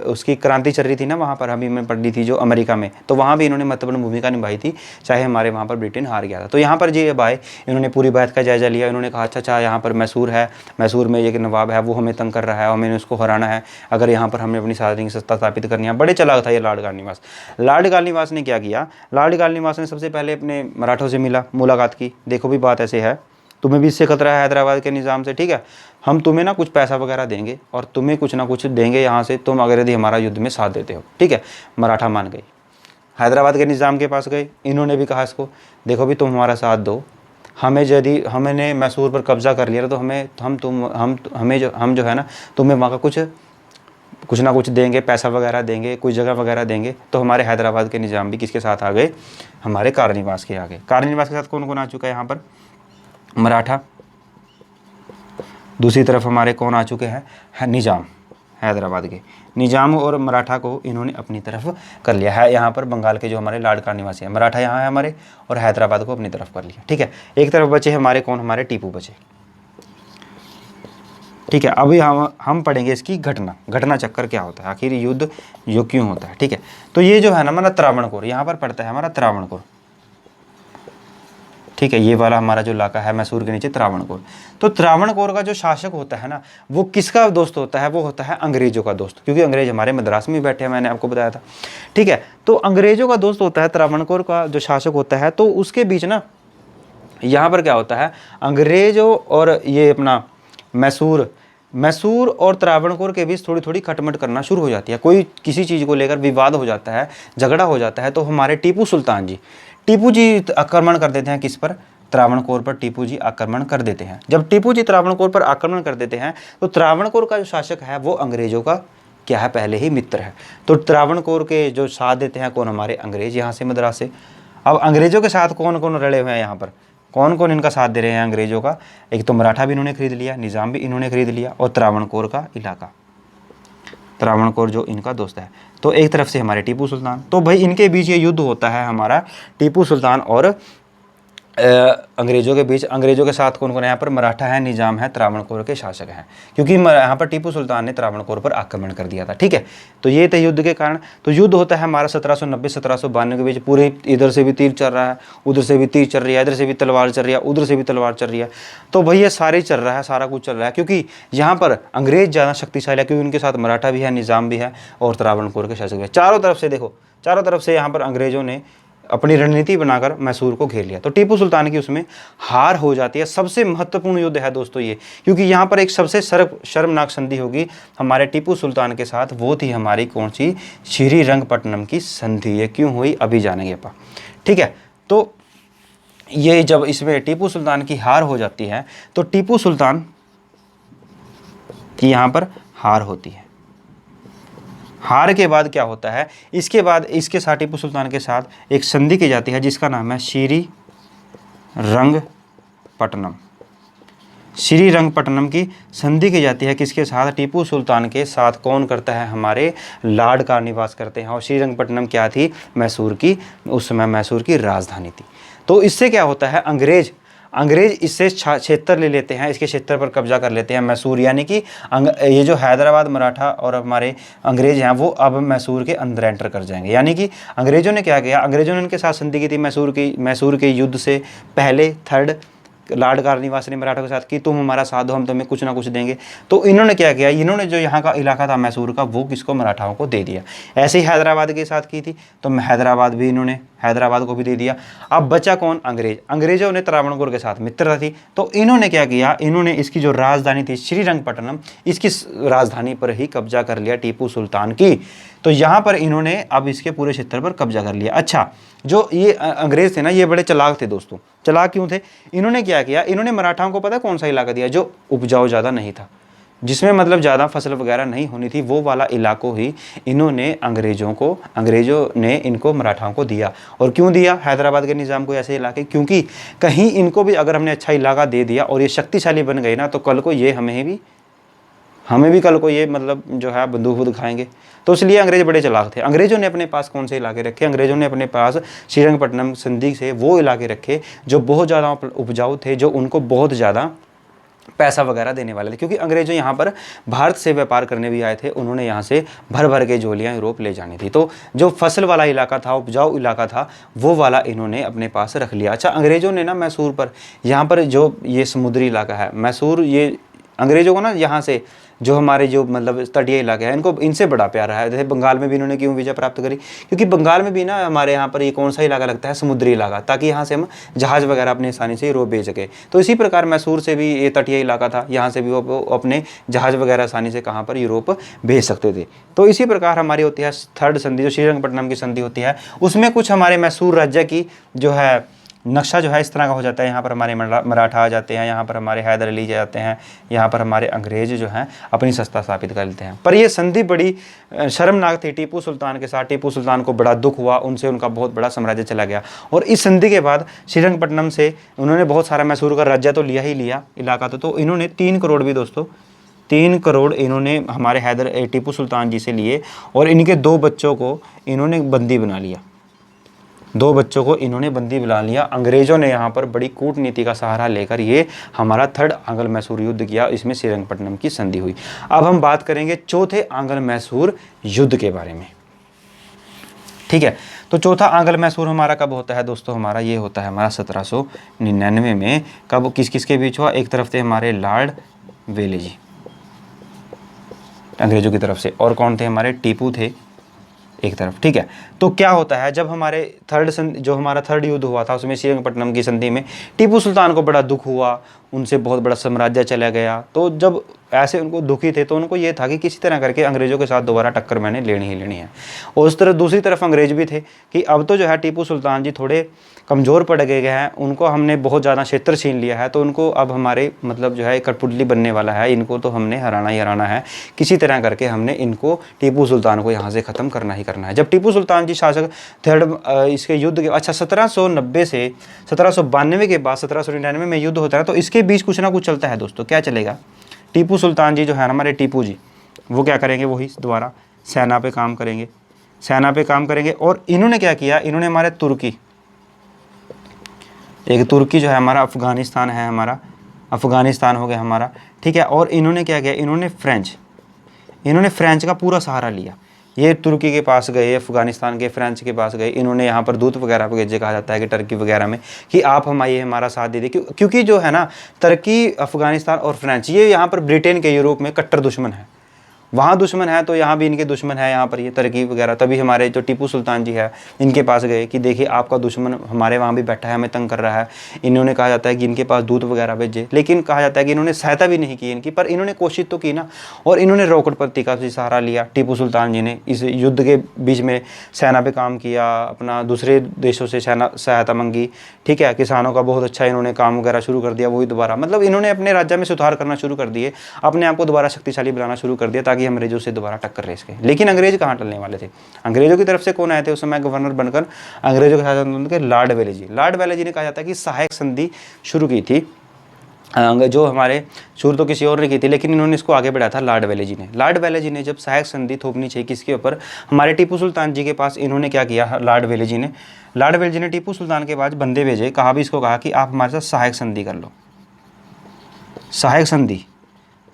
उसकी क्रांति चल रही थी ना, वहाँ पर अभी मैं पढ़ी थी जो अमेरिका में, तो वहाँ भी इन्होंने महत्वपूर्ण भूमिका निभाई थी, चाहे हमारे वहाँ पर ब्रिटेन हार गया था। तो यहाँ पर जी अब आए, इन्होंने पूरी बात का जायजा लिया। इन्होंने कहा अच्छा यहाँ पर मैसूर है, मैसूर में ये नवाब है वो हमें तंग कर रहा है, हमें उसको हराना है, अगर यहाँ पर हमें अपनी सार्वजनिक सत्ता स्थापित करनी है। बड़े चालाक था ये लॉर्ड कार्निवास। लॉर्ड कार्निवास ने क्या किया, लॉर्ड कार्निवास ने सबसे पहले अपने मराठों से मुलाकात की। देखो भी बात ऐसे है, तुम्हें भी इससे खतरा है हैदराबाद के निज़ाम से, ठीक है, हम तुम्हें ना कुछ पैसा वगैरह देंगे और तुम्हें कुछ ना कुछ देंगे यहाँ से, तुम अगर यदि हमारा युद्ध में साथ देते हो, ठीक है। मराठा मान गई, हैदराबाद के निज़ाम के पास गए। इन्होंने भी कहा इसको, देखो भी तुम हमारा साथ दो, हमें यदि हमने मैसूर पर कब्जा कर लिया तो हम जो है ना तुम्हें वहाँ का कुछ ना कुछ देंगे, पैसा वगैरह देंगे, कुछ जगह वगैरह देंगे। तो हमारे हैदराबाद के निज़ाम भी किसके साथ आ गए, हमारे कार्निवास के आ गए। कार्निवास के साथ कौन कौन आ चुका है यहाँ पर? मराठा। दूसरी तरफ हमारे कौन आ चुके हैं? निज़ाम, हैदराबाद के निज़ाम और मराठा को इन्होंने अपनी तरफ कर लिया है। यहाँ पर बंगाल के जो हमारे लॉर्ड कार्निवास हैं, मराठा यहाँ है हमारे, और हैदराबाद को अपनी तरफ कर लिया, ठीक है। एक तरफ बचे हमारे कौन, हमारे टीपू बचे, ठीक है। अभी हम पढ़ेंगे इसकी घटना चक्कर क्या होता है, आखिर युद्ध जो क्यों होता है, ठीक है। तो ये जो है ना हमारा त्रावणकोर, यहाँ पर पड़ता है हमारा त्रावणकोर, ठीक है। ये वाला हमारा जो इलाका है मैसूर के नीचे, त्रावणकोर। तो त्रावणकोर का जो शासक होता है ना, वो किसका दोस्त होता है? वो होता है अंग्रेजों का दोस्त, क्योंकि अंग्रेज हमारे मद्रास में बैठे हैं, मैंने आपको बताया था, ठीक है। तो अंग्रेजों का दोस्त होता है त्रावणकोर का जो शासक होता है। तो उसके बीच ना यहाँ पर क्या होता है, अंग्रेजों और ये अपना मैसूर और त्रावणकोर के बीच थोड़ी थोड़ी खटमट करना शुरू हो जाती है। कोई किसी चीज़ को लेकर विवाद हो जाता है, झगड़ा हो जाता है, तो हमारे टीपू जी आक्रमण कर देते हैं किस पर? त्रावणकोर पर टीपू जी आक्रमण कर देते हैं। जब टीपू जी त्रावणकोर पर आक्रमण कर देते हैं तो त्रावणकोर का जो शासक है वो अंग्रेजों का क्या है, पहले ही मित्र है। तो त्रावणकोर के जो साथ देते हैं कौन, हमारे अंग्रेज यहाँ से मद्रास से। अब अंग्रेजों के साथ कौन कौन रले हुए हैं यहाँ पर, कौन कौन इनका साथ दे रहे हैं अंग्रेजों का? एक तो मराठा भी इन्होंने खरीद लिया, निज़ाम भी इन्होंने खरीद लिया, और त्रावणकोर का इलाका, त्रावणकोर जो इनका दोस्त है। तो एक तरफ से हमारे टीपू सुल्तान, तो भाई इनके बीच ये युद्ध होता है हमारा टीपू सुल्तान और अंग्रेजों के बीच। अंग्रेजों के साथ कौन कौन है यहाँ पर? मराठा है, निज़ाम है, त्रावणकोर के शासक हैं, क्योंकि यहाँ पर टीपू सुल्तान ने त्रावणकोर पर आक्रमण कर दिया था, ठीक है। तो ये थे युद्ध के कारण। तो युद्ध होता है हमारा 1790-1792 के बीच। पूरे इधर से भी तीर चल रहा है, उधर से भी तीर चल रही है, इधर से भी तलवार चल रही है, उधर से भी तलवार चल रही है। तो भाई ये सारे चल रहा है, सारा कुछ चल रहा है, क्योंकि यहाँ पर अंग्रेज ज़्यादा शक्तिशाली है, क्योंकि उनके साथ मराठा भी है, निज़ाम भी है, और त्रावणकोर के शासक भी है। चारों तरफ से देखो, चारों तरफ से यहाँ पर अंग्रेजों ने अपनी रणनीति बनाकर मैसूर को घेर लिया। तो टीपू सुल्तान की उसमें हार हो जाती है। सबसे महत्वपूर्ण युद्ध है दोस्तों ये, क्योंकि यहाँ पर एक सबसे शर्मनाक संधि होगी हमारे टीपू सुल्तान के साथ, वो थी हमारी कौन सी? श्रीरंगपट्टनम की संधि। ये क्यों हुई अभी जानेंगे अपन, ठीक है। तो ये जब इसमें टीपू सुल्तान की हार हो जाती है तो टीपू सुल्तान की यहाँ पर हार होती है। हार के बाद क्या होता है, इसके बाद इसके साथ टीपू सुल्तान के साथ एक संधि की जाती है जिसका नाम है श्रीरंगपट्टनम। श्रीरंगपट्टनम की संधि की जाती है किसके साथ? टीपू सुल्तान के साथ। कौन करता है? हमारे लॉर्ड कार्निवास करते हैं। और श्रीरंगपट्टनम क्या थी? मैसूर की, उस समय मैसूर की राजधानी थी। तो इससे क्या होता है, अंग्रेज इससे क्षेत्र ले लेते हैं, इसके क्षेत्र पर कब्जा कर लेते हैं मैसूर, यानी कि ये जो हैदराबाद मराठा और हमारे अंग्रेज हैं वो अब मैसूर के अंदर एंटर कर जाएंगे। यानी कि अंग्रेजों ने क्या किया, अंग्रेजों ने इनके साथ संधि की थी मैसूर के युद्ध से पहले 3 लॉर्ड कार्निवास ने मराठों के साथ की, तुम हमारा साथ दो, हम तुम्हें कुछ ना कुछ देंगे। तो इन्होंने क्या किया, इन्होंने जो यहाँ का इलाका था मैसूर का, वो किसको, मराठाओं को दे दिया। ऐसे ही हैदराबाद के साथ की थी, तो हैदराबाद भी इन्होंने हैदराबाद को भी दे दिया। अब बचा कौन, अंग्रेज। अंग्रेजों ने त्रावणकोर के साथ मित्रता थी, तो इन्होंने क्या किया, इन्होंने इसकी जो राजधानी थी श्रीरंगपट्टनम, इसकी राजधानी पर ही कब्जा कर लिया टीपू सुल्तान की। तो यहाँ पर इन्होंने अब इसके पूरे क्षेत्र पर कब्जा कर लिया। अच्छा, जो ये अंग्रेज थे ना, ये बड़े चालाक थे दोस्तों। चालाक क्यों थे, इन्होंने क्या किया, इन्होंने मराठाओं को पता कौन सा इलाका दिया, जो उपजाऊ ज़्यादा नहीं था, जिसमें मतलब ज़्यादा फसल वगैरह नहीं होनी थी, वो वाला इलाकों ही इन्होंने अंग्रेज़ों ने इनको मराठाओं को दिया। और क्यों दिया हैदराबाद के निज़ाम को ऐसे इलाके, क्योंकि कहीं इनको भी अगर हमने अच्छा इलाका दे दिया और ये शक्तिशाली बन गए ना, तो कल को ये हमें भी कल को ये मतलब जो है बंदूक वो दिखाएंगे। तो इसलिए अंग्रेज बड़े चालाक थे। अंग्रेजों ने अपने पास कौन से इलाके रखे, अंग्रेजों ने अपने पास श्रीरंगपट्टनम संधि से वो इलाके रखे जो बहुत ज़्यादा उपजाऊ थे, जो उनको बहुत ज़्यादा पैसा वगैरह देने वाले थे। क्योंकि अंग्रेजों यहाँ पर भारत से व्यापार करने भी आए थे, उन्होंने यहाँ से भर भर के झोलियाँ यूरोप ले जानी थी। तो जो फसल वाला इलाका था, उपजाऊ इलाका था, वो वाला इन्होंने अपने पास रख लिया। अच्छा, अंग्रेजों ने ना मैसूर पर, यहाँ पर जो ये समुद्री इलाका है मैसूर, ये अंग्रेजों को ना यहाँ से जो हमारे जो मतलब तटीय इलाके हैं, इनको इनसे बड़ा प्यार है। जैसे बंगाल में भी इन्होंने क्यों विजय प्राप्त करी, क्योंकि बंगाल में भी ना हमारे यहाँ पर ये कौन सा इलाका लगता है, समुद्री इलाका, ताकि यहाँ से हम जहाज़ वगैरह अपने आसानी से यूरोप भेज सके। तो इसी प्रकार मैसूर से भी ये तटीय इलाका था, यहाँ से भी वो अपने जहाज़ वगैरह आसानी से कहाँ पर यूरोप भेज सकते थे। तो इसी प्रकार हमारी होती है थर्ड संधि, जो श्रीरंगपट्टनम की संधि होती है, उसमें कुछ हमारे मैसूर राज्य की जो है नक्शा जो है इस तरह का हो जाता है। यहाँ पर हमारे मराठा आ जाते हैं, यहाँ पर हमारे हैदर अली जाते हैं, यहाँ पर हमारे अंग्रेज जो हैं अपनी सत्ता स्थापित कर लेते हैं। पर ये संधि बड़ी शर्मनाक थी टीपू सुल्तान के साथ। टीपू सुल्तान को बड़ा दुख हुआ, उनसे उनका बहुत बड़ा साम्राज्य चला गया। और इस संधि के बाद श्रीरंगपट्टनम से उन्होंने बहुत सारा मैसूर का राज्य तो लिया ही लिया, इलाका तो इन्होंने 3 करोड़ भी दोस्तों 3 करोड़ इन्होंने हमारे टीपू सुल्तान जी से लिए। और इनके 2 बच्चों को इन्होंने बंदी बना लिया, 2 बच्चों को इन्होंने बंदी बना लिया। अंग्रेजों ने यहाँ पर बड़ी कूटनीति का सहारा लेकर ये हमारा थर्ड आंग्ल मैसूर युद्ध किया, इसमें श्रीरंगपट्टनम की संधि हुई। अब हम बात करेंगे चौथे आंग्ल मैसूर युद्ध के बारे में, ठीक है। तो चौथा आंग्ल मैसूर हमारा कब होता है दोस्तों, हमारा ये होता है हमारा 1799 में। कब, किस किस के बीच हुआ, एक तरफ थे हमारे लॉर्ड वेले जी अंग्रेजों की तरफ से, और कौन थे, हमारे टीपू थे एक तरफ, ठीक है। तो क्या होता है, जब हमारे जो हमारा थर्ड युद्ध हुआ था, उसमें श्रीरंगपट्टनम की संधि में टीपू सुल्तान को बड़ा दुख हुआ, उनसे बहुत बड़ा साम्राज्य चला गया। तो जब ऐसे उनको दुखी थे, तो उनको ये था कि किसी तरह करके अंग्रेजों के साथ दोबारा टक्कर मैंने लेनी ही लेनी है। और उस तरह दूसरी तरफ अंग्रेज भी थे कि अब तो जो है टीपू सुल्तान जी थोड़े कमज़ोर पड़ गए हैं, उनको हमने बहुत ज़्यादा क्षेत्र छीन लिया है, तो उनको अब हमारे मतलब जो है कठपुतली बनने वाला है, इनको तो हमने हराना ही हराना है। किसी तरह करके हमने इनको टीपू सुल्तान को यहाँ से ख़त्म करना ही करना है। जब टीपू सुल्तान जी शासक थर्ड इसके युद्ध के, अच्छा 1790 से 1792 के बाद 1799 में युद्ध होता है, तो इसके बीच कुछ ना कुछ चलता है दोस्तों। क्या चलेगा, टीपू सुल्तान जी जो है हमारे टीपू जी, वो क्या करेंगे, वही दोबारा सेना पे काम करेंगे। और इन्होंने क्या किया, इन्होंने हमारे तुर्की जो है हमारा अफ़गानिस्तान है, हमारा अफ़गानिस्तान हो गया हमारा, ठीक है। और इन्होंने क्या किया, इन्होंने फ्रेंच का पूरा सहारा लिया। ये तुर्की के पास गए, अफ़गानिस्तान के फ्रेंच के पास गए, इन्होंने यहाँ पर दूत वगैरह भेजे, कहा जाता है कि टर्की वगैरह में, कि आप हमारा साथ दे दीजिए। क्योंकि जो है ना तुर्की, अफ़गानिस्तान और फ्रेंच, ये यहाँ पर ब्रिटेन के यूरोप में कट्टर दुश्मन है। वहाँ दुश्मन है तो यहाँ भी इनके दुश्मन है, यहाँ पर ये तुर्की वगैरह। तभी हमारे जो टीपू सुल्तान जी है इनके पास गए कि देखिए आपका दुश्मन हमारे वहाँ भी बैठा है, हमें तंग कर रहा है। इन्होंने कहा जाता है कि इनके पास दूत वगैरह भेजे, लेकिन कहा जाता है कि इन्होंने सहायता भी नहीं की इनकी, पर इन्होंने कोशिश तो की ना। और इन्होंने रोकड़ पत्ती का भी सहारा लिया। टीपू सुल्तान जी ने इस युद्ध के बीच में सेना पर काम किया, अपना दूसरे देशों से सहायता मांगी, ठीक है। किसानों का बहुत अच्छा इन्होंने काम वगैरह शुरू कर दिया, वही दोबारा मतलब इन्होंने अपने राज्य में सुधार करना शुरू कर दिए, अपने आप को दोबारा शक्तिशाली बनाना शुरू कर दिया, ताकि अंग्रेजों से दोबारा टक्कर ले सके। लेकिन अंग्रेज कहाँ टलने वाले थे, अंग्रेजों की तरफ से कौन आए थे उस समय गवर्नर बनकर, अंग्रेजों के साथ लॉर्ड वेले जी ने कहा जाता है कि सहायक संधि शुरू की थी। जो हमारे शुरू तो किसी और ने की थी, लेकिन इन्होंने इसको आगे बढ़ाया था लॉर्ड वेले जी ने जब सहायक संधि थोपनी चाहिए किसके ऊपर, हमारे टीपू सुल्तान जी के पास, इन्होंने क्या किया, लॉर्ड वेले जी ने टीपू सुल्तान के पास बंदे भेजे, इसको कहा कि आप हमारे साथ सहायक संधि कर लो।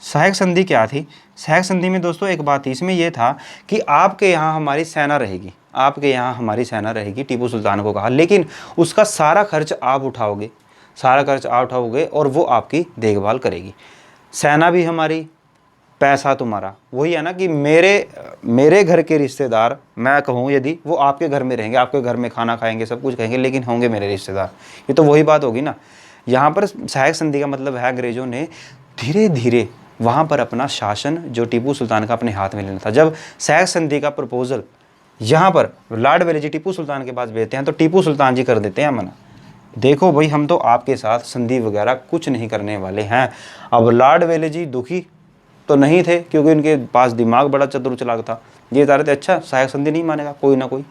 सहायक संधि क्या थी, सहायक संधि में दोस्तों एक बात थी, इसमें यह था कि आपके यहाँ हमारी सेना रहेगी, टीपू सुल्तान को कहा, लेकिन उसका सारा खर्च आप उठाओगे, सारा खर्चा उठाओगे और वो आपकी देखभाल करेगी। सेना भी हमारी, पैसा तुम्हारा। वही है ना कि मेरे घर के रिश्तेदार, मैं कहूँ यदि वो आपके घर में रहेंगे, आपके घर में खाना खाएंगे, सब कुछ खाएंगे, लेकिन होंगे मेरे रिश्तेदार, ये तो वही बात होगी ना। यहाँ पर सहायक संधि का मतलब है अंग्रेजों ने धीरे धीरे वहाँ पर अपना शासन जो टीपू सुल्तान का अपने हाथ में लेना था। जब सहायक संधि का प्रपोजल यहाँ पर लॉर्ड वेलेजी टीपू सुल्तान के पास भेजते हैं तो टीपू सुल्तान जी कर देते हैं मना। देखो भाई, हम तो आपके साथ संधि वगैरह कुछ नहीं करने वाले हैं। अब लॉर्ड वेलेजी दुखी तो नहीं थे, क्योंकि उनके पास दिमाग बड़ा चतुर चालाक था। ये बता रहे थे अच्छा सहायक संधि नहीं मानेगा कोई ना कोई,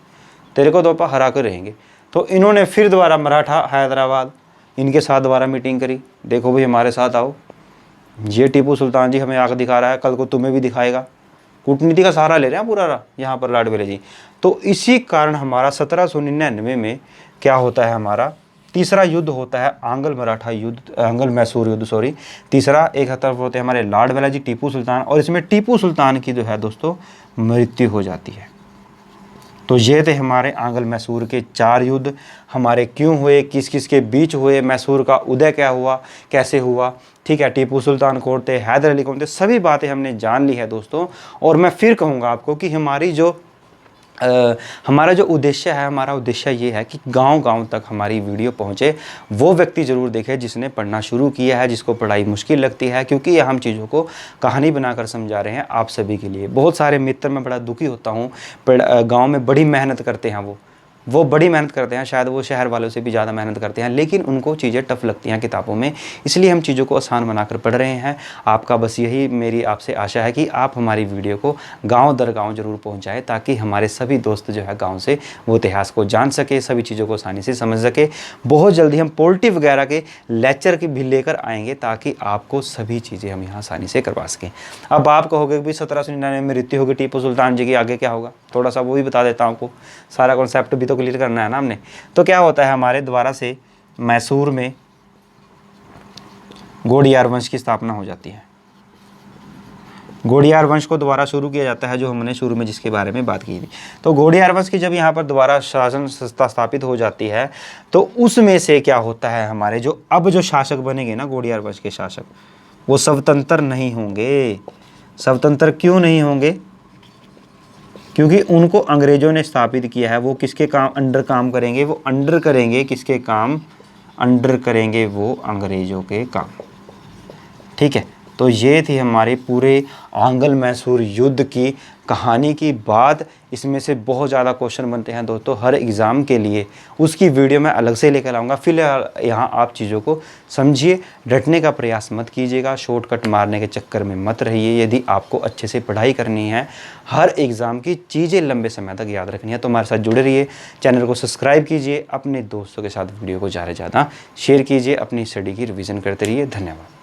तेरे को तो अपन हरा कर रहेंगे। तो इन्होंने फिर दोबारा मराठा हैदराबाद इनके साथ दोबारा मीटिंग करी। देखो भाई हमारे साथ आओ, ये टीपू सुल्तान जी हमें आग दिखा रहा है, कल को तुम्हें भी दिखाएगा। कूटनीति का सहारा ले रहे हैं पूरा यहाँ पर लॉर्ड वेलेजी। तो इसी कारण हमारा 1799 में क्या होता है, हमारा तीसरा युद्ध होता है आंग्ल मराठा युद्ध, आंग्ल मैसूर युद्ध सॉरी। तीसरा एक तरफ होते हैं हमारे लॉर्ड वेलेजी टीपू सुल्तान, और इसमें टीपू सुल्तान की जो है दोस्तों मृत्यु हो जाती है। तो ये थे हमारे आंग्ल मैसूर के 4 युद्ध। हमारे क्यों हुए, किस किस के बीच हुए, मैसूर का उदय क्या हुआ, कैसे हुआ, ठीक है, टीपू सुल्तान कौन थे, हैदर अली कौन थे, सभी बातें हमने जान ली है दोस्तों। और मैं फिर कहूँगा आपको कि हमारा जो उद्देश्य है, हमारा उद्देश्य ये है कि गांव-गांव तक हमारी वीडियो पहुंचे। वो व्यक्ति ज़रूर देखे जिसने पढ़ना शुरू किया है, जिसको पढ़ाई मुश्किल लगती है, क्योंकि ये हम चीज़ों को कहानी बनाकर समझा रहे हैं आप सभी के लिए। बहुत सारे मित्र, मैं बड़ा दुखी होता हूँ, गाँव में बड़ी मेहनत करते हैं, वो बड़ी मेहनत करते हैं, शायद वो शहर वालों से भी ज़्यादा मेहनत करते हैं, लेकिन उनको चीज़ें टफ लगती हैं किताबों में, इसलिए हम चीज़ों को आसान बनाकर पढ़ रहे हैं। आपका बस यही मेरी आपसे आशा है कि आप हमारी वीडियो को गांव दर गांव ज़रूर पहुंचाएं, ताकि हमारे सभी दोस्त जो है गांव से वो इतिहास को जान सके, सभी चीज़ों को आसानी से समझ सके। बहुत जल्दी हम पोल्ट्री वगैरह के लेक्चर की भी लेकर आएँगे, ताकि आपको सभी चीज़ें हम यहाँ आसानी से करवा सकें। अब आप कहोगे कि 1799 में मृत्यु होगी टीपू सुल्तान जी की, आगे क्या होगा, थोड़ा सा वो भी बता देता हूँ आपको, सारा कॉन्सेप्ट भी तो क्लियर करना है ना हमने। तो क्या होता है, हमारे द्वारा से मैसूर में गोड़ियार वंश की स्थापना हो जाती है। गोड़ियार वंश को दोबारा शुरू किया जाता है, जो हमने शुरू में जिसके बारे में बात की थी। तो गोड़ियार वंश की जब यहाँ पर दोबारा शासन संस्था स्थापित हो जाती है, तो उसमें से क्या होता है, हमारे जो अब जो शासक बनेंगे ना गोड़ियार वंश के शासक, वो स्वतंत्र नहीं होंगे। स्वतंत्र क्यों नहीं होंगे, क्योंकि उनको अंग्रेजों ने स्थापित किया है। वो किसके काम अंडर काम करेंगे, वो अंडर करेंगे किसके काम, अंडर करेंगे वो अंग्रेजों के काम, ठीक है। तो ये थी हमारे पूरे आंग्ल मैसूर युद्ध की कहानी की बात। इसमें से बहुत ज़्यादा क्वेश्चन बनते हैं दोस्तों हर एग्ज़ाम के लिए, उसकी वीडियो मैं अलग से लेकर आऊँगा। फिलहाल यहाँ आप चीज़ों को समझिए, रटने का प्रयास मत कीजिएगा, शॉर्टकट मारने के चक्कर में मत रहिए। यदि आपको अच्छे से पढ़ाई करनी है, हर एग्ज़ाम की चीज़ें लंबे समय तक याद रखनी है, तो हमारे साथ जुड़े रहिए। चैनल को सब्सक्राइब कीजिए, अपने दोस्तों के साथ वीडियो को ज़्यादा से ज़्यादा शेयर कीजिए, अपनी स्टडी की रिविज़न करते रहिए। धन्यवाद।